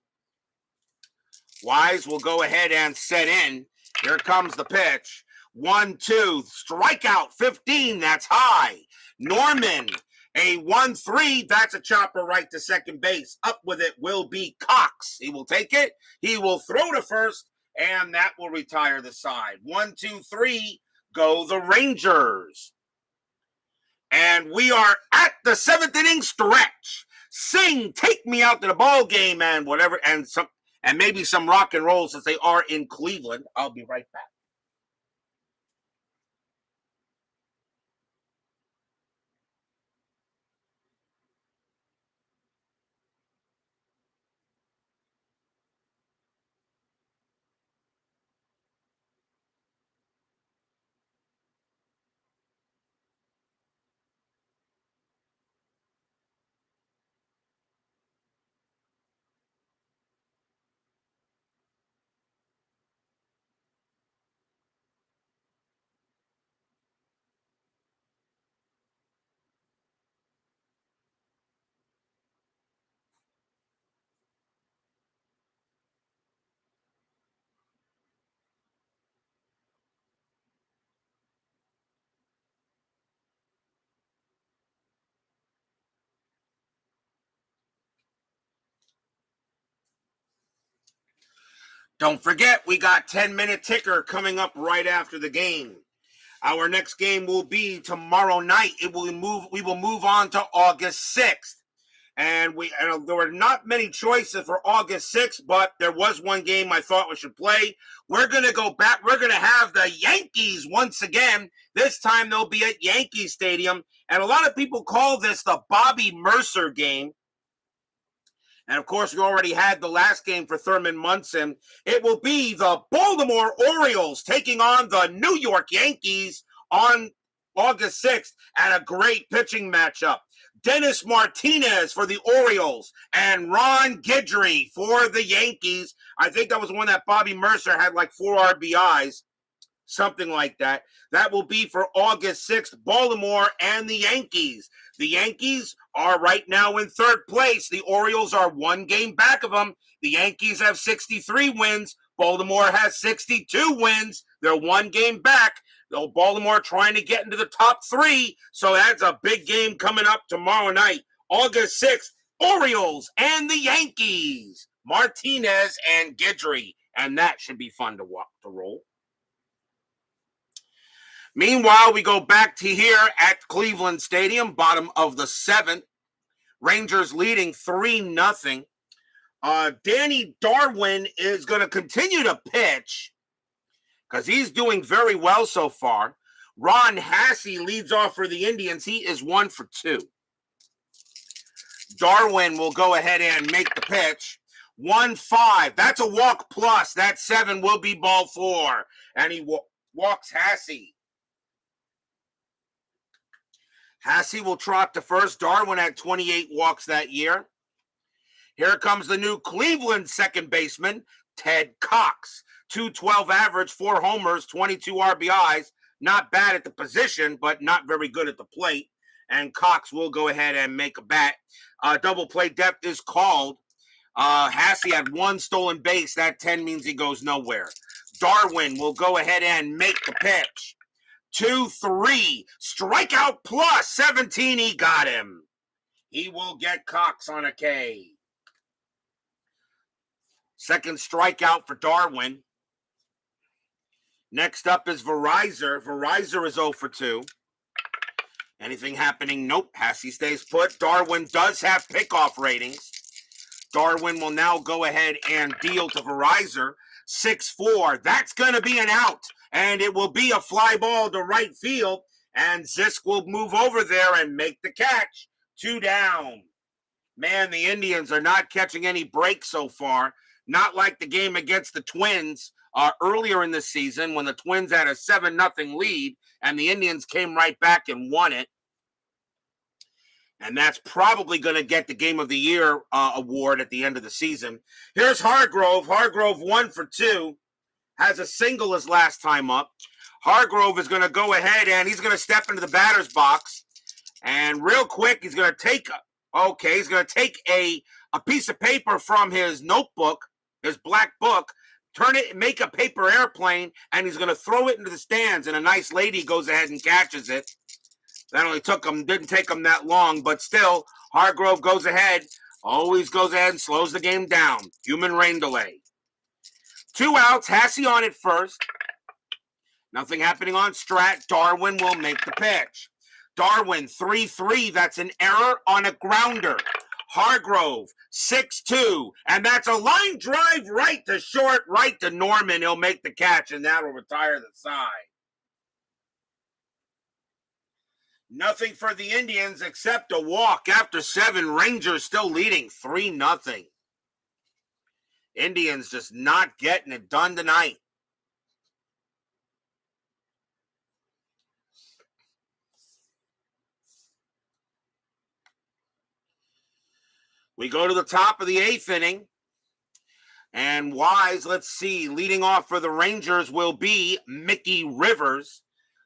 Wise will go ahead and set in. Here comes the pitch. 1-2, strikeout 15, that's high. Norman, a 1-3, that's a chopper right to second base. Up with it will be Cox. He will take it, he will throw to first, and that will retire the side. 1-2-3, go the Rangers. And we are at the 7th inning stretch. Sing, take me out to the ball game, and whatever, and maybe some rock and roll since they are in Cleveland. I'll be right back. Don't forget, we got 10-minute ticker coming up right after the game. Our next game will be tomorrow night. We will move on to August 6th. And there were not many choices for August 6th, but there was one game I thought we should play. We're going to go back. We're going to have the Yankees once again. This time they'll be at Yankee Stadium. And a lot of people call this the Bobby Mercer game. And, of course, we already had the last game for Thurman Munson. It will be the Baltimore Orioles taking on the New York Yankees on August 6th, and a great pitching matchup. Dennis Martinez for the Orioles and Ron Guidry for the Yankees. I think that was one that Bobby Mercer had like 4 RBIs, something like that. That will be for August 6th, Baltimore and the Yankees. The Yankees are right now in 3rd place. The Orioles are 1 game back of them. The Yankees have 63 wins. Baltimore has 62 wins. They're 1 game back. Though Baltimore trying to get into the top 3. So that's a big game coming up tomorrow night. August 6th, Orioles and the Yankees. Martinez and Guidry. And that should be fun to roll. Meanwhile, we go back to here at Cleveland Stadium, bottom of the 7th. Rangers leading 3-0. Danny Darwin is going to continue to pitch because he's doing very well so far. Ron Hassey leads off for the Indians. He is 1 for 2. Darwin will go ahead and make the pitch. 1-5. That's a walk plus. That 7 will be ball 4. And he walks Hassey. Hassey will trot to first. Darwin had 28 walks that year. Here comes the new Cleveland second baseman, Ted Cox. 212 average, 4 homers, 22 RBIs. Not bad at the position, but not very good at the plate. And Cox will go ahead and make a bat. Double play depth is called. Hassey had 1 stolen base. That 10 means he goes nowhere. Darwin will go ahead and make the pitch. 2-3, strikeout plus 17, he got him. He will get Cox on a K. Second strikeout for Darwin. Next up is Verizor. Verizor is 0 for 2. Anything happening? Nope. Hassey stays put. Darwin does have pickoff ratings. Darwin will now go ahead and deal to Verizor. 6-4. That's going to be an out. And it will be a fly ball to right field. And Zisk will move over there and make the catch. 2 down. Man, the Indians are not catching any breaks so far. Not like the game against the Twins earlier in the season when the Twins had a 7-0 lead. And the Indians came right back and won it. And that's probably going to get the Game of the Year award at the end of the season. Here's Hargrove. Hargrove 1 for 2. Has a single his last time up. Hargrove is going to go ahead and he's going to step into the batter's box. And real quick, he's going to take a piece of paper from his notebook, his black book, turn it, make a paper airplane, and he's going to throw it into the stands, and a nice lady goes ahead and catches it. That only didn't take him that long, but still, Hargrove goes ahead, always goes ahead and slows the game down. Human rain delay. 2 outs, Hasse on at first. Nothing happening on Strat. Darwin will make the pitch. Darwin, 3-3. That's an error on a grounder. Hargrove, 6-2. And that's a line drive right to short, right to Norman. He'll make the catch, and that'll retire the side. Nothing for the Indians except a walk after 7. Rangers still leading 3-0. Indians just not getting it done tonight. We go to the top of the 8th inning. And Wise, let's see, leading off for the Rangers will be Mickey Rivers.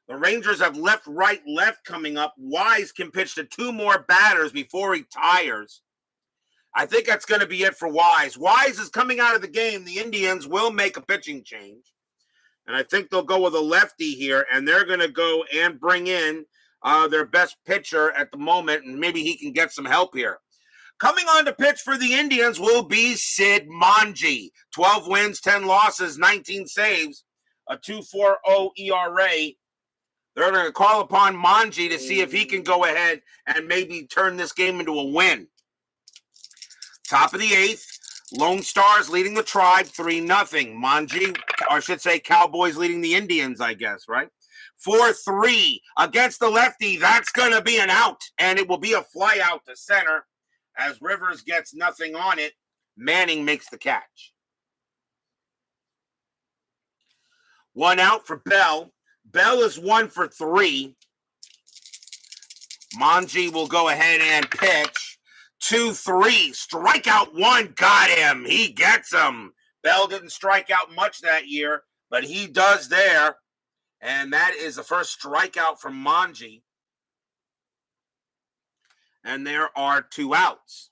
The Rangers have left, right, left coming up. Wise can pitch to 2 more batters before he tires. I think that's going to be it for Wise. Wise is coming out of the game. The Indians will make a pitching change. And I think they'll go with a lefty here, and they're going to go and bring in their best pitcher at the moment, and maybe he can get some help here. Coming on to pitch for the Indians will be Sid Manji. 12 wins, 10 losses, 19 saves, a 2.40 ERA. They're going to call upon Manji to see if he can go ahead and maybe turn this game into a win. Top of the 8th, Lone Stars leading the Tribe 3-0. Manji, or I should say Cowboys leading the Indians, I guess, right? 4-3 against the lefty. That's going to be an out, and it will be a fly out to center. As Rivers gets nothing on it, Manning makes the catch. 1 out for Bell. Bell is 1 for 3. Manji will go ahead and pitch. 2-3. Strikeout 1. Got him. He gets him. Bell didn't strike out much that year, but he does there. And that is the first strikeout from Manji. And there are 2 outs.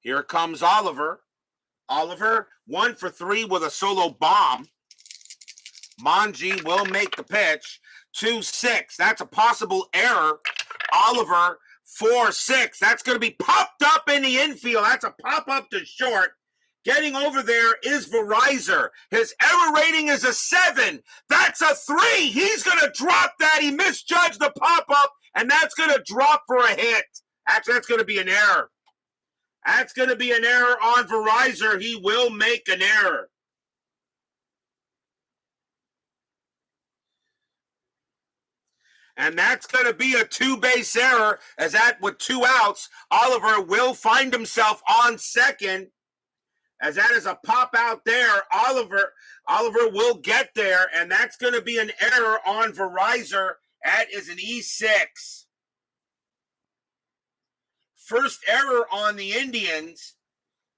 Here comes Oliver. Oliver, 1 for 3 with a solo bomb. Manji will make the pitch. 2-6. That's a possible error. Oliver, 4-6. That's going to be popped up in the infield. That's a pop up to short. Getting over there is Verizon. His error rating is a 7. That's a 3. He's going to drop that. He misjudged the pop up. And that's going to drop for a hit. Actually, that's going to be an error. That's going to be an error on Verizon. He will make an error. And that's going to be a 2-base error, as that with 2 outs, Oliver will find himself on second. As that is a pop out there, Oliver will get there, and that's going to be an error on Verizon. That is an E6. First error on the Indians.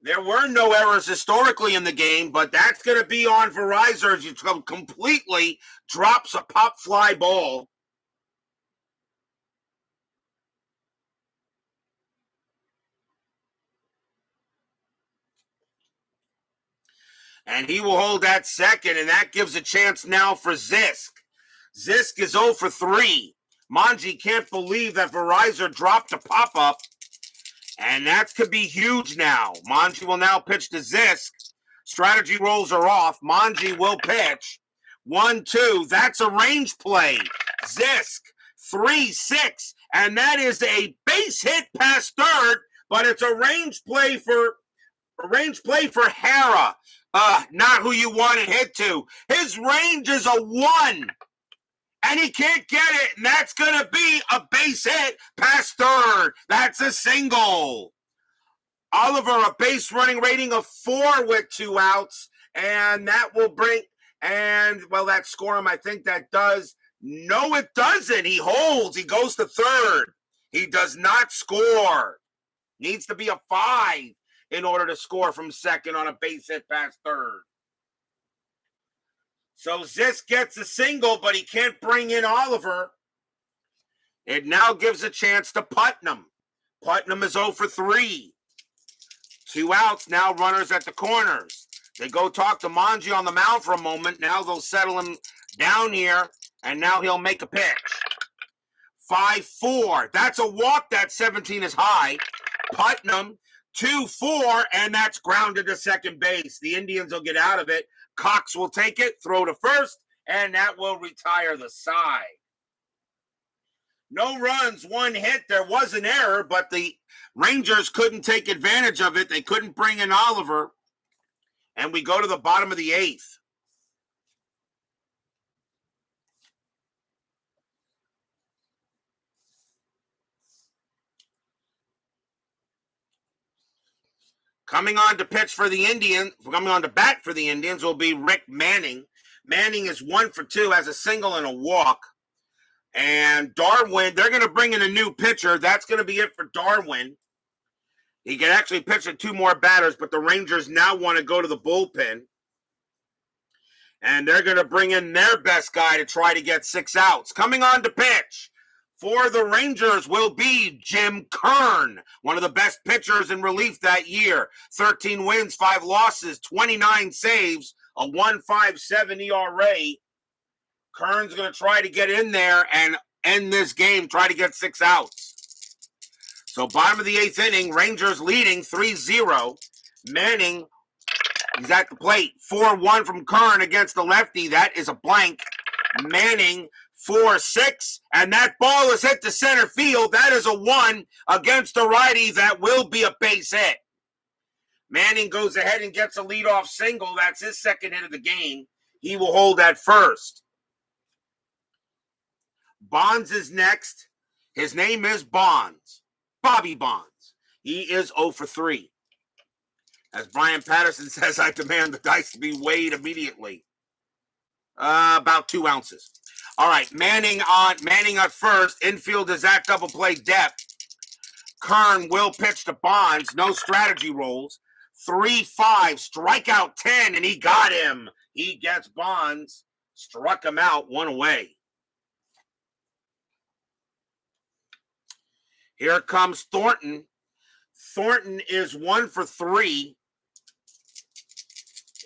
There were no errors historically in the game, but that's going to be on Verizon as he completely drops a pop fly ball. And he will hold that second, and that gives a chance now for Zisk. Zisk is 0 for 3. Manji can't believe that Verizon dropped a pop-up, and that could be huge now. Manji will now pitch to Zisk. Strategy rolls are off. Manji will pitch. 1-2. That's a range play. Zisk, 3-6. And that is a base hit past third, but it's a range play for Herrera. Not who you want to hit to. His range is a 1. And he can't get it, and that's going to be a base hit past third. That's a single. Oliver, a base running rating of 4 with 2 outs, and that will bring, and, well, that score him, I think that does. No, it doesn't. He holds. He goes to third. He does not score. Needs to be a 5 in order to score from second on a base hit past third. So Zisk gets a single, but he can't bring in Oliver. It now gives a chance to Putnam. Putnam is 0 for 3. 2 outs, now runners at the corners. They go talk to Manji on the mound for a moment. Now they'll settle him down here, and now he'll make a pitch. 5-4. That's a walk. That 17 is high. Putnam, 2-4, and that's grounded to second base. The Indians will get out of it. Cox will take it, throw to first, and that will retire the side. No runs, 1 hit. There was an error, but the Rangers couldn't take advantage of it. They couldn't bring in Oliver. And we go to the bottom of the 8th. Coming on to pitch for the Indians, coming on to bat for the Indians will be Rick Manning. Manning is 1 for 2, has a single and a walk. And Darwin, they're going to bring in a new pitcher. That's going to be it for Darwin. He can actually pitch to 2 more batters, but the Rangers now want to go to the bullpen. And they're going to bring in their best guy to try to get 6 outs. Coming on to pitch for the Rangers will be Jim Kern, one of the best pitchers in relief that year. 13 wins, 5 losses, 29 saves, a 1.57 ERA. Kern's going to try to get in there and end this game, try to get 6 outs. So bottom of the 8th inning, Rangers leading 3-0. Manning, he's at the plate. 4-1 from Kern against the lefty. That is a blank. Manning, 4-6, and that ball is hit to center field. That is a 1 against the righty. That will be a base hit. Manning goes ahead and gets a leadoff single. That's his 2nd hit of the game. He will hold at first. Bonds is next. His name is Bonds. Bobby Bonds. He is 0 for 3. As Brian Patterson says, I demand the dice to be weighed immediately. About 2 ounces. All right, Manning at first. Infield is at double play depth. Kern will pitch to Bonds. No strategy rolls. 3-5, strikeout 10, and he got him. He gets Bonds. Struck him out, 1 away. Here comes Thornton. Thornton is 1 for 3.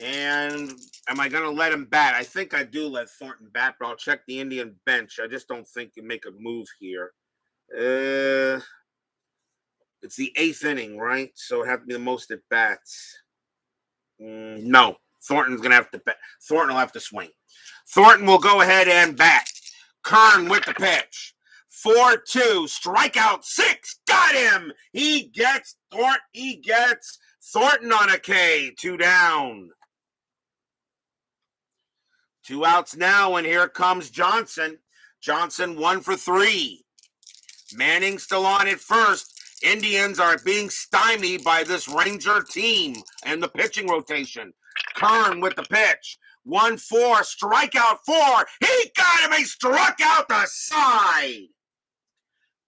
And am I going to let him bat? I think I do let Thornton bat, but I'll check the Indian bench. I just don't think you make a move here. It's the 8th inning, right? So it have to be the most at bats. No, Thornton's going to have to bat. Thornton will have to swing. Thornton will go ahead and bat. Kern with the pitch. 4-2, strikeout 6, got him. He gets Thornton on a K. 2 down. 2 outs now, and here comes Johnson. Johnson 1 for 3. Manning still on at first. Indians are being stymied by this Ranger team and the pitching rotation. Kern with the pitch. 1-4, strikeout 4. He got him. He struck out the side.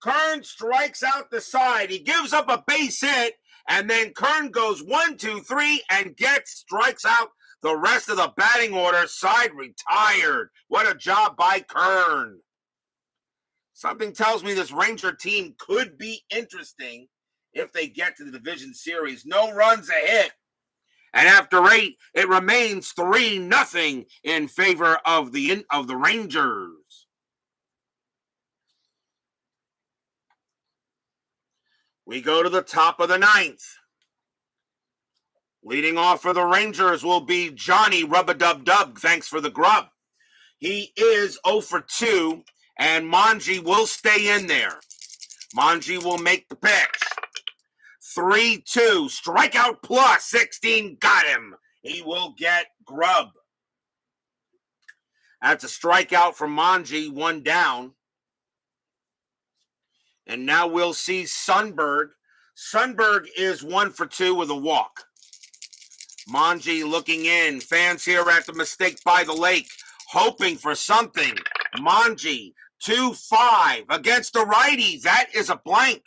Kern strikes out the side. He gives up a base hit, and then Kern goes 1, 2, 3 and strikes out the rest of the batting order. Side retired. What a job by Kern. Something tells me this Ranger team could be interesting if they get to the division series. No runs a hit. And after 8, it remains 3-0 in favor of the Rangers. We go to the top of the 9th. Leading off for the Rangers will be Johnny Rub-a-Dub-Dub. Thanks for the grub. He is 0 for 2, and Manji will stay in there. Manji will make the pitch. 3-2, strikeout plus 16, got him. He will get grub. That's a strikeout from Manji, 1 down. And now we'll see Sundberg. Sundberg is 1 for 2 with a walk. Manji looking in. Fans here at the Mistake by the Lake, hoping for something. Manji, 2-5 against the righty. That is a blank.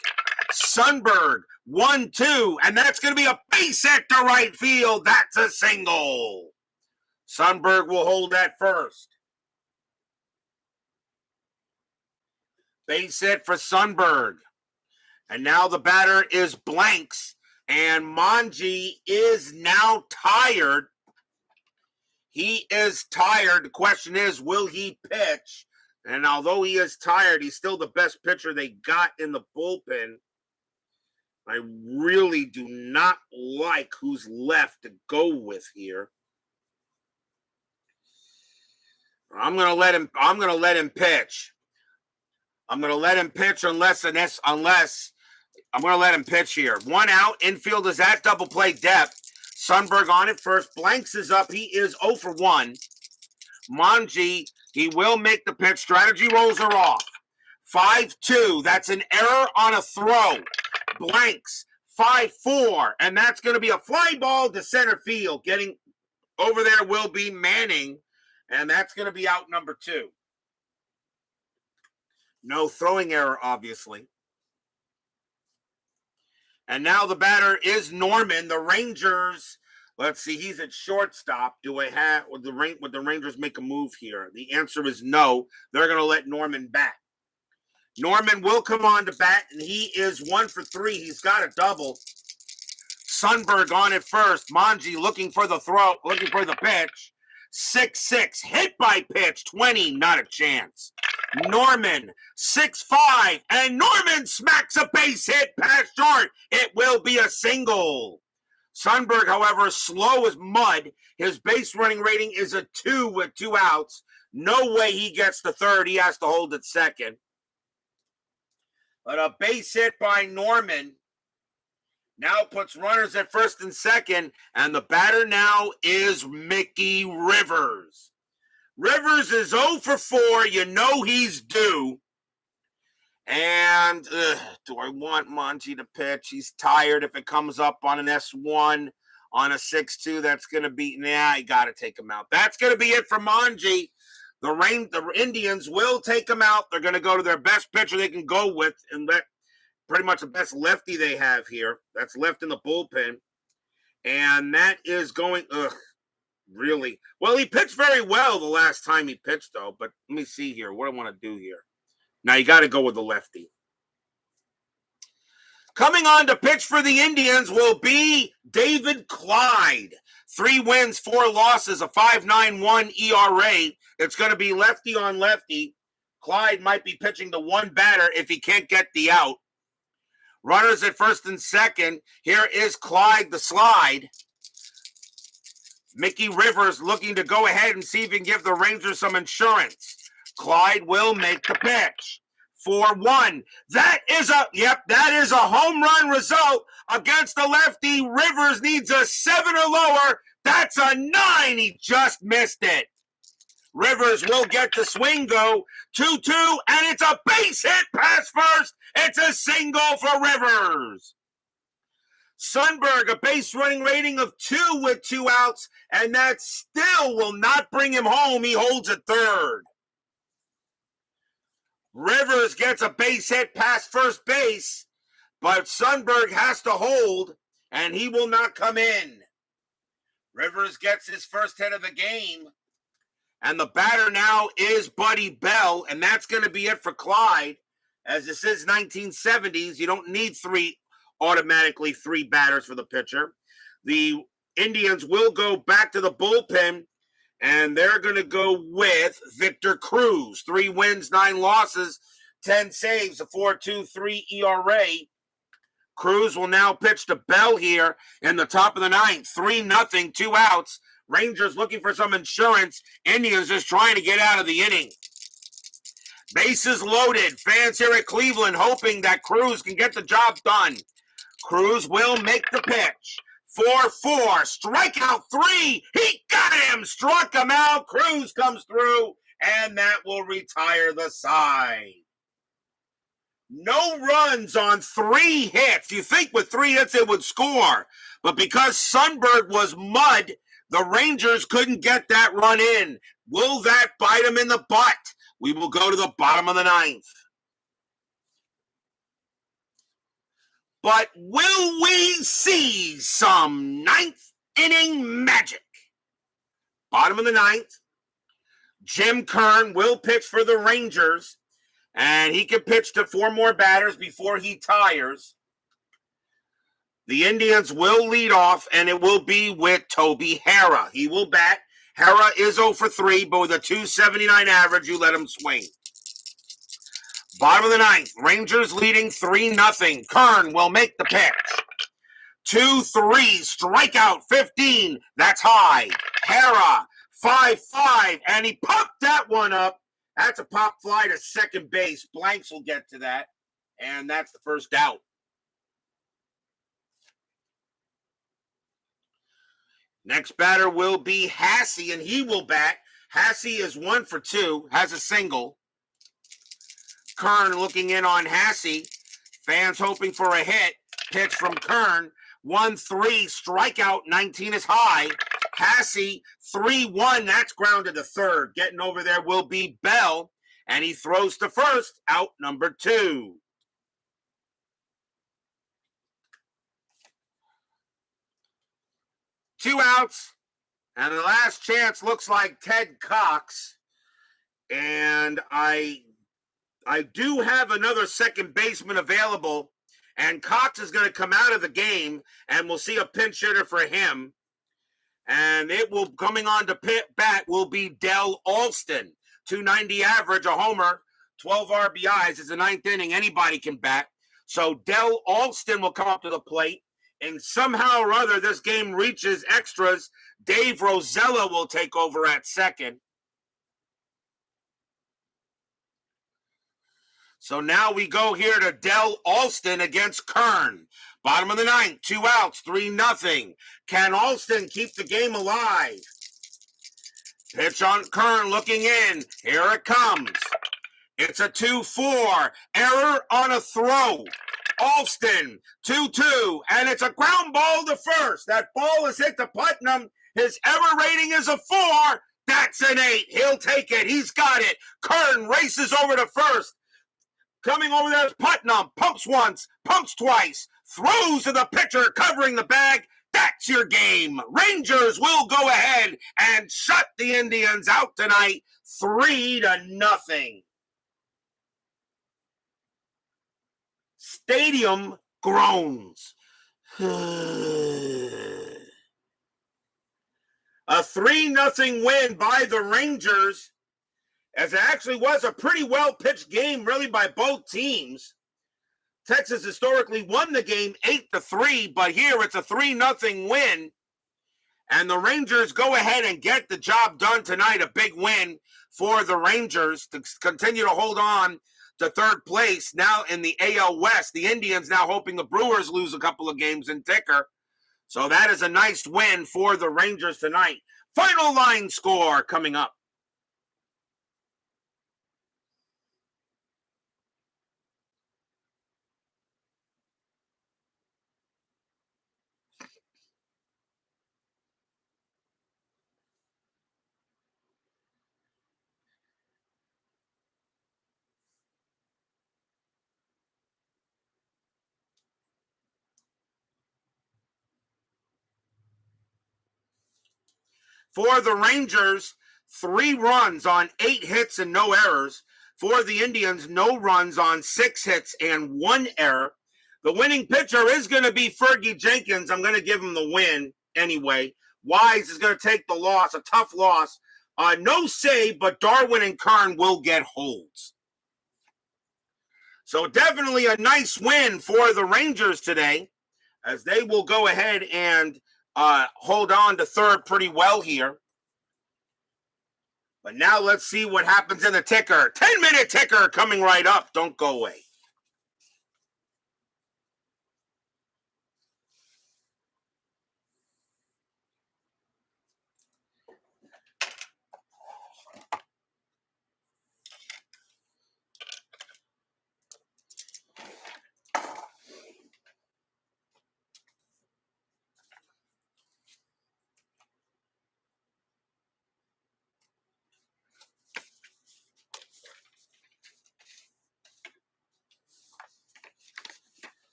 Sundberg, 1-2, and that's going to be a base hit to right field. That's a single. Sundberg will hold at first. Base hit for Sundberg. And now the batter is Blanks. And Manji is now tired. He is tired. The question is, will he pitch? And although he is tired, he's still the best pitcher they got in the bullpen. I really do not like who's left to go with here. I'm gonna let him pitch. I'm gonna let him pitch unless I'm gonna let him pitch here. 1 out. Infield is at double play depth. Sundberg on it first. Blanks is up. He is 0 for 1. Manji, he will make the pitch. Strategy rolls are off. 5-2. That's an error on a throw. Blanks. 5-4. And that's going to be a fly ball to center field. Getting over there will be Manning. And that's going to be out number 2. No throwing error, obviously. And now the batter is Norman. The Rangers, let's see, he's at shortstop. Would the Rangers make a move here? The answer is no. They're going to let Norman bat. Norman will come on to bat, and he is 1 for 3. He's got a double. Sundberg on it first. Manji looking for the pitch. 6-6, hit by pitch. 20, not a chance. Norman, 6-5, and Norman smacks a base hit past short. It will be a single. Sundberg, however, slow as mud. His base running rating is a 2 with 2 outs. No way he gets the third. He has to hold it second. But a base hit by Norman now puts runners at first and second, and the batter now is Mickey Rivers. Rivers is 0 for 4. You know he's due. And do I want Manji to pitch? He's tired. If it comes up on an S1, on a 6-2, that's going to be, I got to take him out. That's going to be it for Manji. The Indians will take him out. They're going to go to their best pitcher they can go with and let pretty much the best lefty they have here. That's left in the bullpen. And that is going, really? Well, he pitched very well the last time he pitched, though. But let me see here. What do I want to do here? Now, you got to go with the lefty. Coming on to pitch for the Indians will be David Clyde. 3 wins, 4 losses, a 5.91 ERA. It's going to be lefty on lefty. Clyde might be pitching to one batter if he can't get the out. Runners at first and second. Here is Clyde the slide. Mickey Rivers looking to go ahead and see if he can give the Rangers some insurance. Clyde will make the pitch. 4-1. That is a home run result against the lefty. Rivers needs a 7 or lower. That's a 9. He just missed it. Rivers will get the swing, though. 2-2, and it's a base hit past first. It's a single for Rivers. Sundberg, a base running rating of 2 with 2 outs, and that still will not bring him home. He holds at third. Rivers gets a base hit past first base, but Sundberg has to hold, and he will not come in. Rivers gets his first hit of the game, and the batter now is Buddy Bell, and that's going to be it for Clyde. As this is 1970s, you don't need automatically three batters for the pitcher. The Indians will go back to the bullpen, and they're going to go with Victor Cruz. 3 wins, 9 losses, 10 saves, a 4.23 ERA. Cruz will now pitch to Bell here in the top of the 9th. 3-0, 2 outs. Rangers looking for some insurance. Indians just trying to get out of the inning. Bases loaded. Fans here at Cleveland hoping that Cruz can get the job done. Cruz will make the pitch. 4-4. Strikeout 3. He got him. Struck him out. Cruz comes through, and that will retire the side. No runs on 3 hits. You think with 3 hits it would score. But because Sundberg was mud, the Rangers couldn't get that run in. Will that bite them in the butt? We will go to the bottom of the 9th. But will we see some 9th inning magic? Bottom of the 9th. Jim Kern will pitch for the Rangers. And he can pitch to 4 more batters before he tires. The Indians will lead off, and it will be with Toby Herrera. He will bat. Herrera is 0 for 3, but with a 279 average, you let him swing. Bottom of the ninth, Rangers leading 3-0. Kern will make the pitch. 2-3, strikeout 15. That's high. Herrera, 5-5, and he popped that one up. That's a pop fly to second base. Blanks will get to that, and that's the first out. Next batter will be Hassey, and he will bat. Hassey is 1 for 2, has a single. Kern looking in on Hassey. Fans hoping for a hit. Pitch from Kern. 1-3, strikeout 19 is high. Hassey, 3-1, that's grounded to third. Getting over there will be Bell, and he throws to first, out number 2. Two outs, and the last chance looks like Ted Cox. And I do have another second baseman available, and Cox is going to come out of the game, and we'll see a pinch hitter for him. And it will, coming on to bat, will be Del Alston. 290 average, a homer, 12 RBIs. It's the ninth inning. Anybody can bat. So Del Alston will come up to the plate. And somehow or other, this game reaches extras. Dave Rosella will take over at second. So now we go here to Del Alston against Kern. Bottom of the ninth, 2 outs, 3-0. Can Alston keep the game alive? Pitch on Kern looking in. Here it comes. It's a 2-4. Error on a throw. Alston, 2-2, and it's a ground ball to first. That ball is hit to Putnam. His error rating is a 4. That's an 8. He'll take it. He's got it. Kern races over to first. Coming over there is Putnam. Pumps once, pumps twice. Throws to the pitcher, covering the bag. That's your game. Rangers will go ahead and shut the Indians out tonight, 3-0. Stadium groans. A 3-0 win by the Rangers, as it actually was a pretty well-pitched game, really, by both teams. Texas historically won the game 8-3, but here it's a 3-0 win. And the Rangers go ahead and get the job done tonight. A big win for the Rangers to continue to hold on to third place now in the AL West. The Indians now hoping the Brewers lose a couple of games in ticker. So that is a nice win for the Rangers tonight. Final line score coming up. For the Rangers, 3 runs on 8 hits and no errors. For the Indians, no runs on 6 hits and 1 error. The winning pitcher is going to be Fergie Jenkins. I'm going to give him the win anyway. Wise is going to take the loss, a tough loss. No save, but Darwin and Kern will get holds. So definitely a nice win for the Rangers today, as they will go ahead and hold on to third pretty well here. But now let's see what happens in the ticker. 10-minute ticker coming right up. Don't go away.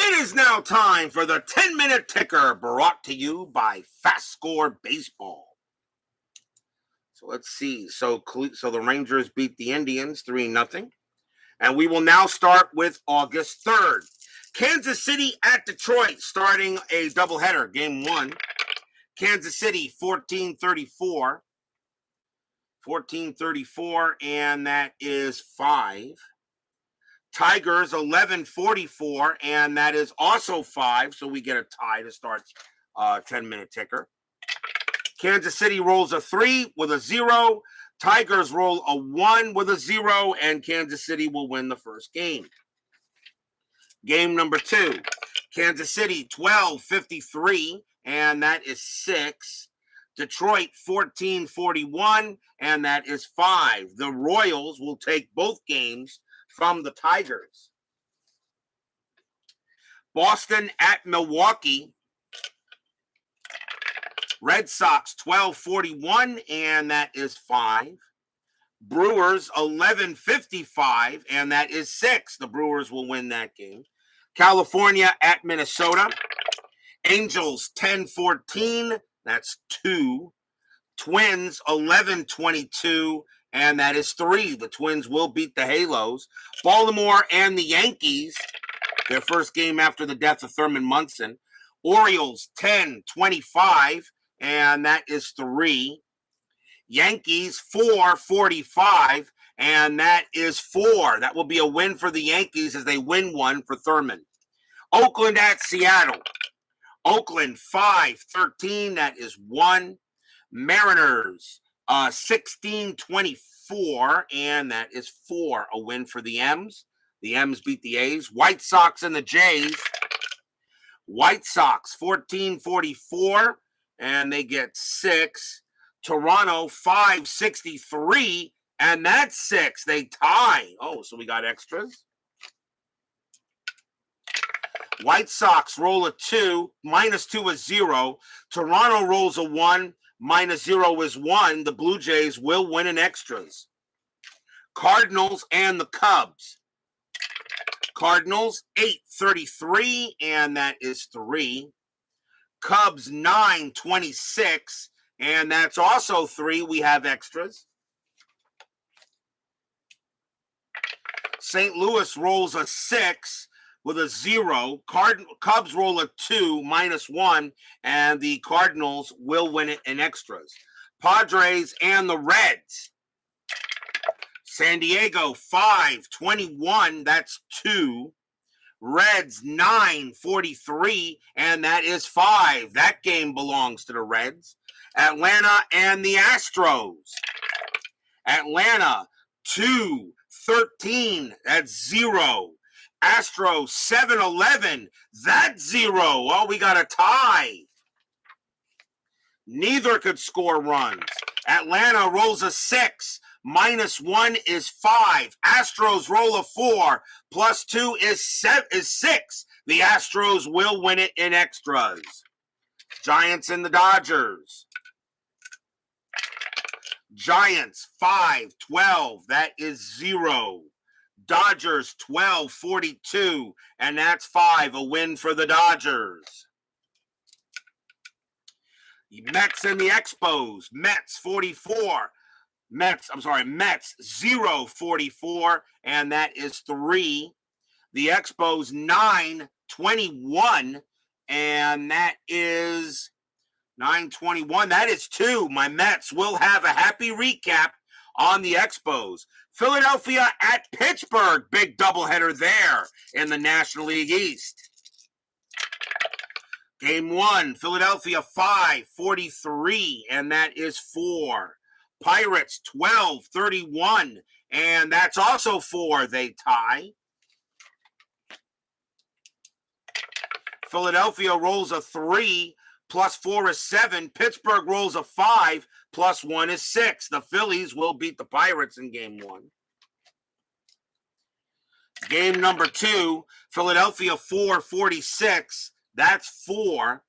It is now time for the 10-minute ticker, brought to you by FastScore Baseball. So let's see. So the Rangers beat the Indians 3-0. And we will now start with August 3rd. Kansas City at Detroit, starting a doubleheader. Game 1. Kansas City 14-34. 14-34, and that is 5. Tigers 11-44, and that is also 5. So we get a tie to start 10-minute ticker. Kansas City rolls a 3 with a 0. Tigers roll a 1 with a 0, and Kansas City will win the first game. Game number 2, Kansas City 12-53, and that is 6. Detroit 14-41, and that is 5. The Royals will take both games from the Tigers. Boston at Milwaukee. Red Sox 12-41, and that is 5. Brewers 11-55, and that is 6. The Brewers will win that game. California at Minnesota. Angels 10-14, that's 2. Twins 11-22, and that is 3. The Twins will beat the Halos. Baltimore and the Yankees, their first game after the death of Thurman Munson. Orioles 10-25, and that is 3. Yankees 4-45, and that is 4. That will be a win for the Yankees as they win 1 for Thurman. Oakland at Seattle. Oakland 5-13, that is 1. Mariners 16-24, and that is 4. A win for the M's. The M's beat the A's. White Sox and the Jays. White Sox 14-44, and they get 6. Toronto 5-63, and that's 6. They tie. Oh, so we got extras. White Sox roll a 2, -2 is 0. Toronto rolls a 1, -0 is 1. The Blue Jays will win in extras. Cardinals and the Cubs. Cardinals 8-33, and that is 3. Cubs 9-26, and that's also 3. We have extras. St. Louis rolls a 6 with a 0. Cubs roll a 2, -1, and the Cardinals will win it in extras. Padres and the Reds. San Diego 5-21, that's 2. Reds 9-43, and that is 5. That game belongs to the Reds. Atlanta and the Astros. Atlanta 2-13, that's 0. Astros 7-11, that's 0. Oh, we got a tie. Neither could score runs. Atlanta rolls a 6. -1 is 5. Astros roll a 4. +2 is 6. The Astros will win it in extras. Giants and the Dodgers. Giants 5-12. That is 0. Dodgers 12-42. And that's 5. A win for the Dodgers. Mets and the Expos. Mets 0-44, and that is 3. The Expos 9-21, and that is 9-21. That is 2. My Mets will have a happy recap on the Expos. Philadelphia at Pittsburgh, big doubleheader there in the National League East. Game 1, Philadelphia 5-43, and that is 4. Pirates 12-31, and that's also 4. They tie. Philadelphia rolls a 3, +4 is 7. Pittsburgh rolls a 5, +1 is 6. The Phillies will beat the Pirates in game 1. Game number 2, Philadelphia 4-46. That's 4.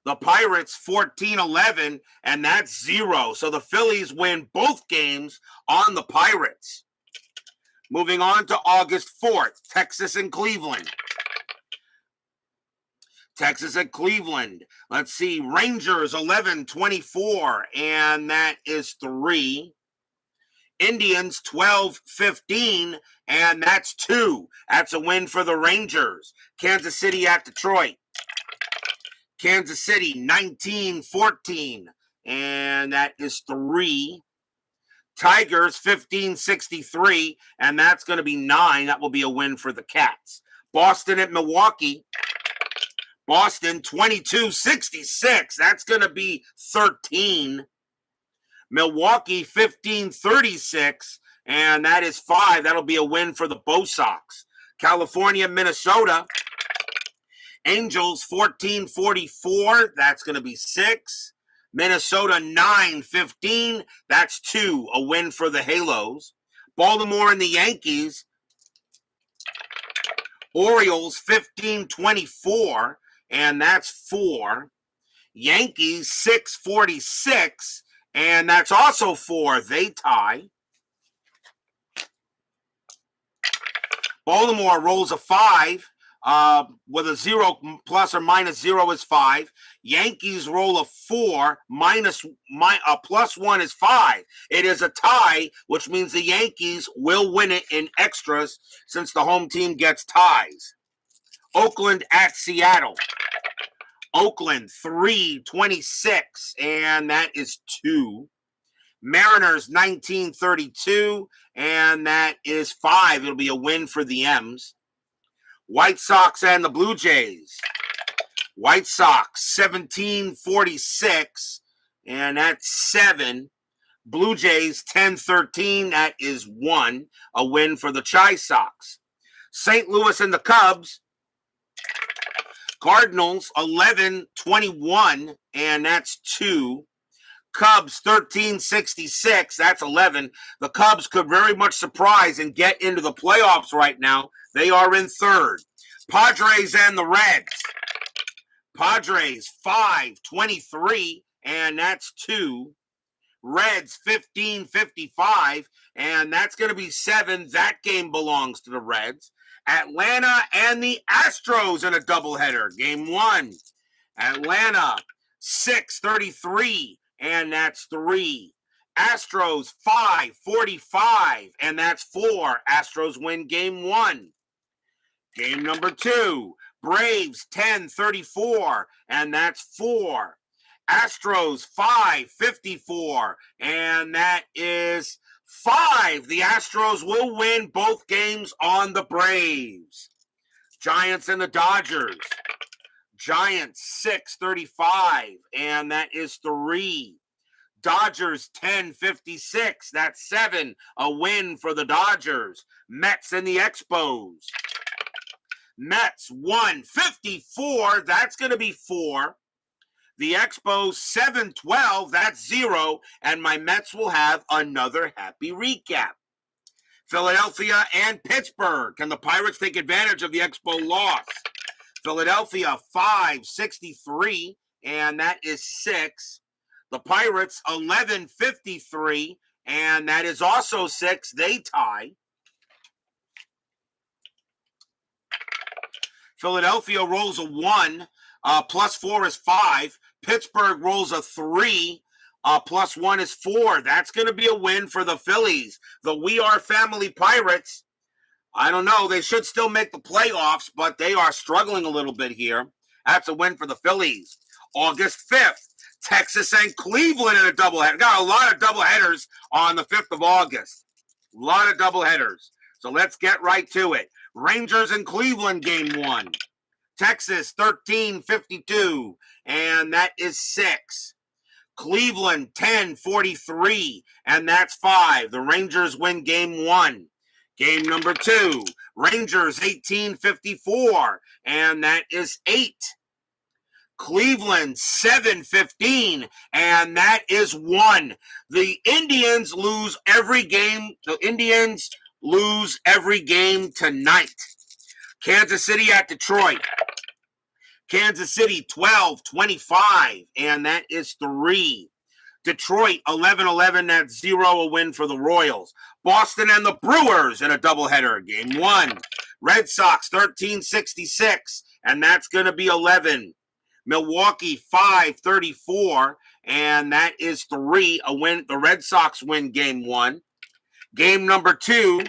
The Pirates 14-11, and that's 0. So the Phillies win both games on the Pirates. Moving on to August 4th, Texas and Cleveland. Texas at Cleveland. Let's see, Rangers 11-24, and that is 3. Indians 12-15, and that's 2. That's a win for the Rangers. Kansas City at Detroit. Kansas City 19-14, and that is 3. Tigers 15-63, and that's going to be 9. That will be a win for the Cats. Boston at Milwaukee. Boston 22-66. That's going to be 13. Milwaukee 15-36, and that is 5. That'll be a win for the Bo Sox. California, Minnesota. Angels 14-44. That's going to be 6. Minnesota 9-15. That's 2. A win for the Halos. Baltimore and the Yankees. Orioles 15-24, and that's 4. Yankees 6-46, and that's also 4. They tie. Baltimore rolls a 5 with a 0 plus or minus 0 is 5. Yankees roll a 4 plus 1 is 5. It is a tie, which means the Yankees will win it in extras since the home team gets ties. Oakland at Seattle. Oakland 3-26, and that is 2. Mariners 19-32, and that is 5. It'll be a win for the M's. White Sox and the Blue Jays. White Sox 17-46, and that's 7. Blue Jays 10-13, that is 1. A win for the Chi Sox. St. Louis and the Cubs. Cardinals 11-21, and that's 2. Cubs 13-66, that's 11. The Cubs could very much surprise and get into the playoffs right now. They are in 3rd. Padres and the Reds. Padres 5-23, and that's 2. Reds 15-55, and that's going to be 7. That game belongs to the Reds. Atlanta and the Astros in a doubleheader. Game 1. Atlanta 6-33, and that's 3. Astros 5-45, and that's 4. Astros win game 1. Game number 2. Braves 10-34, and that's 4. Astros 5-54, and that is 5. The Astros will win both games on the Braves. Giants and the Dodgers. Giants 6-35, and that is 3. Dodgers 10-56, that's 7. A win for the Dodgers. Mets and the Expos. Mets 1-54, that's going to be 4. The Expos 7-12, that's 0, and my Mets will have another happy recap. Philadelphia and Pittsburgh. Can the Pirates take advantage of the Expo loss? Philadelphia 5-63, and that is 6. The Pirates 11-53, and that is also 6. They tie. Philadelphia rolls a 1, plus 4 is 5. Pittsburgh rolls a 3, plus 1 is 4. That's going to be a win for the Phillies. The We Are Family Pirates, I don't know. They should still make the playoffs, but they are struggling a little bit here. That's a win for the Phillies. August 5th, Texas and Cleveland in a doubleheader. Got a lot of doubleheaders on the 5th of August. A lot of doubleheaders. So let's get right to it. Rangers and Cleveland game 1. Texas 13-52, and that is 6. Cleveland 10-43, and that's 5. The Rangers win game 1. Game number 2, Rangers 18-54, and that is 8. Cleveland 7-15, and that is 1. The Indians lose every game. The Indians lose every game tonight. Kansas City at Detroit. Kansas City 12-25, and that is 3. Detroit 11-11, that's 0, a win for the Royals. Boston and the Brewers in a doubleheader. Game 1. Red Sox 1366, and that's going to be 11. Milwaukee 534, and that is 3. A win. The Red Sox win game 1. Game number 2,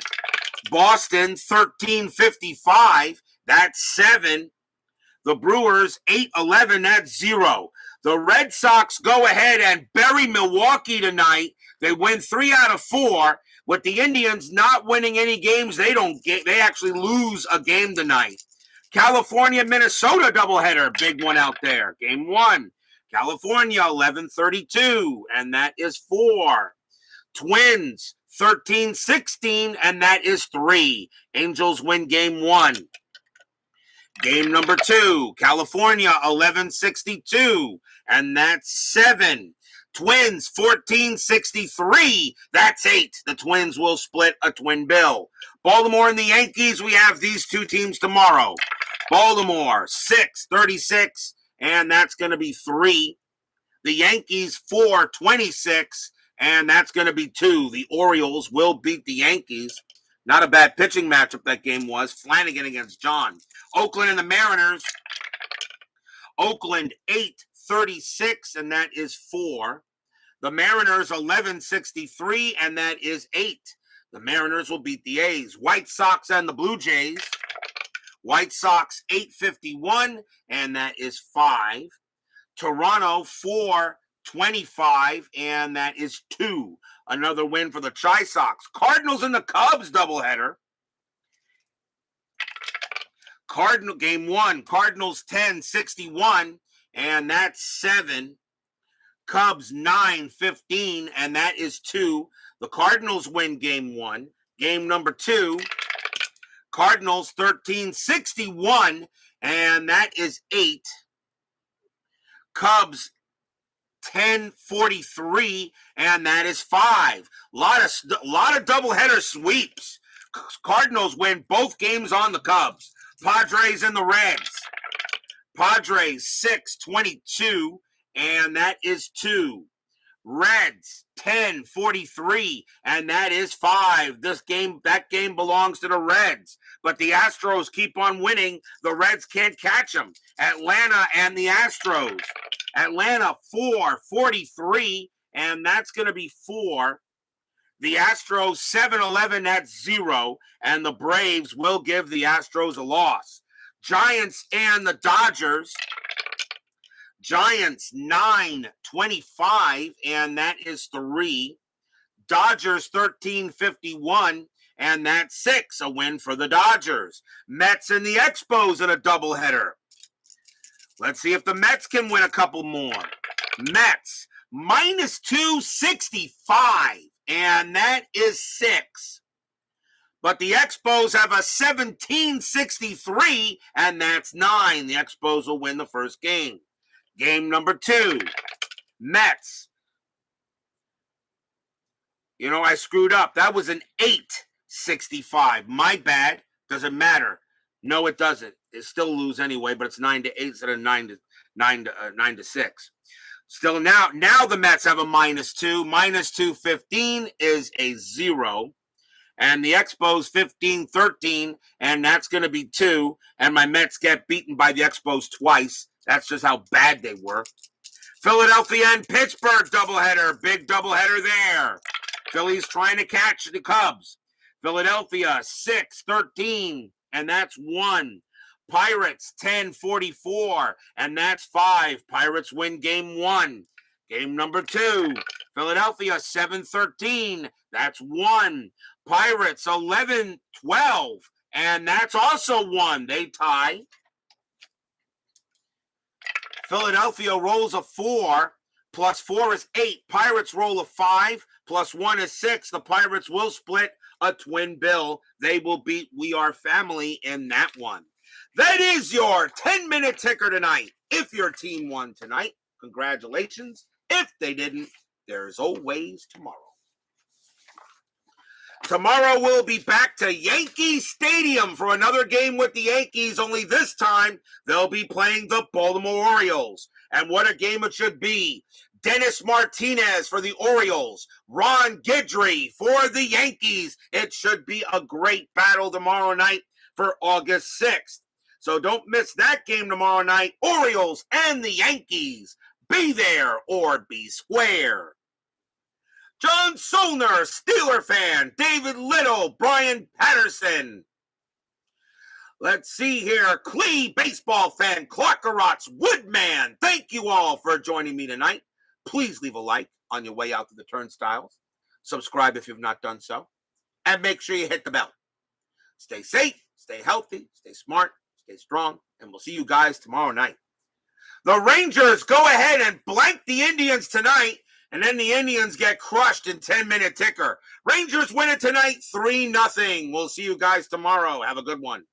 Boston 1355, that's 7. The Brewers 811, that's 0. The Red Sox go ahead and bury Milwaukee tonight. They win 3 out of 4. With the Indians not winning any games, they actually lose a game tonight. California, Minnesota doubleheader, big one out there. Game 1, California 1132, and that is 4. Twins 1316, and that is 3. Angels win game 1. Game number 2, California 1162, and that's 7. Twins 1463, that's 8. The Twins will split a twin bill. Baltimore and the Yankees, we have these two teams tomorrow. Baltimore 636, and that's going to be 3. The Yankees 426, and that's going to be 2. The Orioles will beat the Yankees. Not a bad pitching matchup that game was. Flanagan against John. Oakland and the Mariners. Oakland 836, and that is 4. The Mariners 1163, and that is 8. The Mariners will beat the A's. White Sox and the Blue Jays. White Sox 851, and that is 5. Toronto 425, and that is 2. Another win for the Chi-Sox. Cardinals and the Cubs doubleheader. Game 1, Cardinals 1061, and that's 7. Cubs 915, and that is 2. The Cardinals win game 1. Game number 2, Cardinals 1361, and that is 8. Cubs 1043, and that is 5. Lot of doubleheader sweeps. Cardinals win both games on the Cubs. Padres and the Reds. Padres 622, and that is 2. Reds 1043, and that is 5. That game belongs to the Reds, but the Astros keep on winning. The Reds can't catch them. Atlanta and the Astros. Atlanta 443, and that's going to be 4. The Astros 711, that's 0, and the Braves will give the Astros a loss. Giants and the Dodgers. Giants 925, and that is 3. Dodgers 1351, and that's 6. A win for the Dodgers. Mets and the Expos in a doubleheader. Let's see if the Mets can win a couple more. Mets minus 265, and that is 6. But the Expos have a 1763, and that's 9. The Expos will win the first game. Game number 2, Mets. I screwed up. That was an 865. My bad. Doesn't matter. No, it doesn't. It still lose anyway, but it's 9-8 instead of 9-6. Still now the Mets have a minus 2. Minus 215 is a 0. And the Expos 15-13, and that's going to be 2. And my Mets get beaten by the Expos twice. That's just how bad they were. Philadelphia and Pittsburgh doubleheader. Big doubleheader there. Phillies trying to catch the Cubs. Philadelphia 613, and that's 1. Pirates 1044, and that's 5. Pirates win game 1. Game number 2, Philadelphia 713, that's 1. Pirates 1112, and that's also 1. They tie. Philadelphia rolls a 4, plus 4 is 8. Pirates roll a 5, plus 1 is 6. The Pirates will split a twin bill. They will beat We Are Family in that one. That is your 10-minute ticker tonight. If your team won tonight, congratulations. If they didn't, there's always tomorrow. Tomorrow we'll be back to Yankee Stadium for another game with the Yankees, only this time they'll be playing the Baltimore Orioles. And what a game it should be. Dennis Martinez for the Orioles, Ron Guidry for the Yankees. It should be a great battle tomorrow night for August 6th. So don't miss that game tomorrow night. Orioles and the Yankees. Be there or be square. John Solner, Steeler fan. David Little, Brian Patterson. Let's see here. CLE baseball fan, Clarkerot's Woodman. Thank you all for joining me tonight. Please leave a like on your way out to the turnstiles. Subscribe if you've not done so. And make sure you hit the bell. Stay safe, stay healthy, stay smart, stay strong, and we'll see you guys tomorrow night. The Rangers go ahead and blank the Indians tonight, and then the Indians get crushed in 10-minute ticker. Rangers win it tonight 3-0. We'll see you guys tomorrow. Have a good one.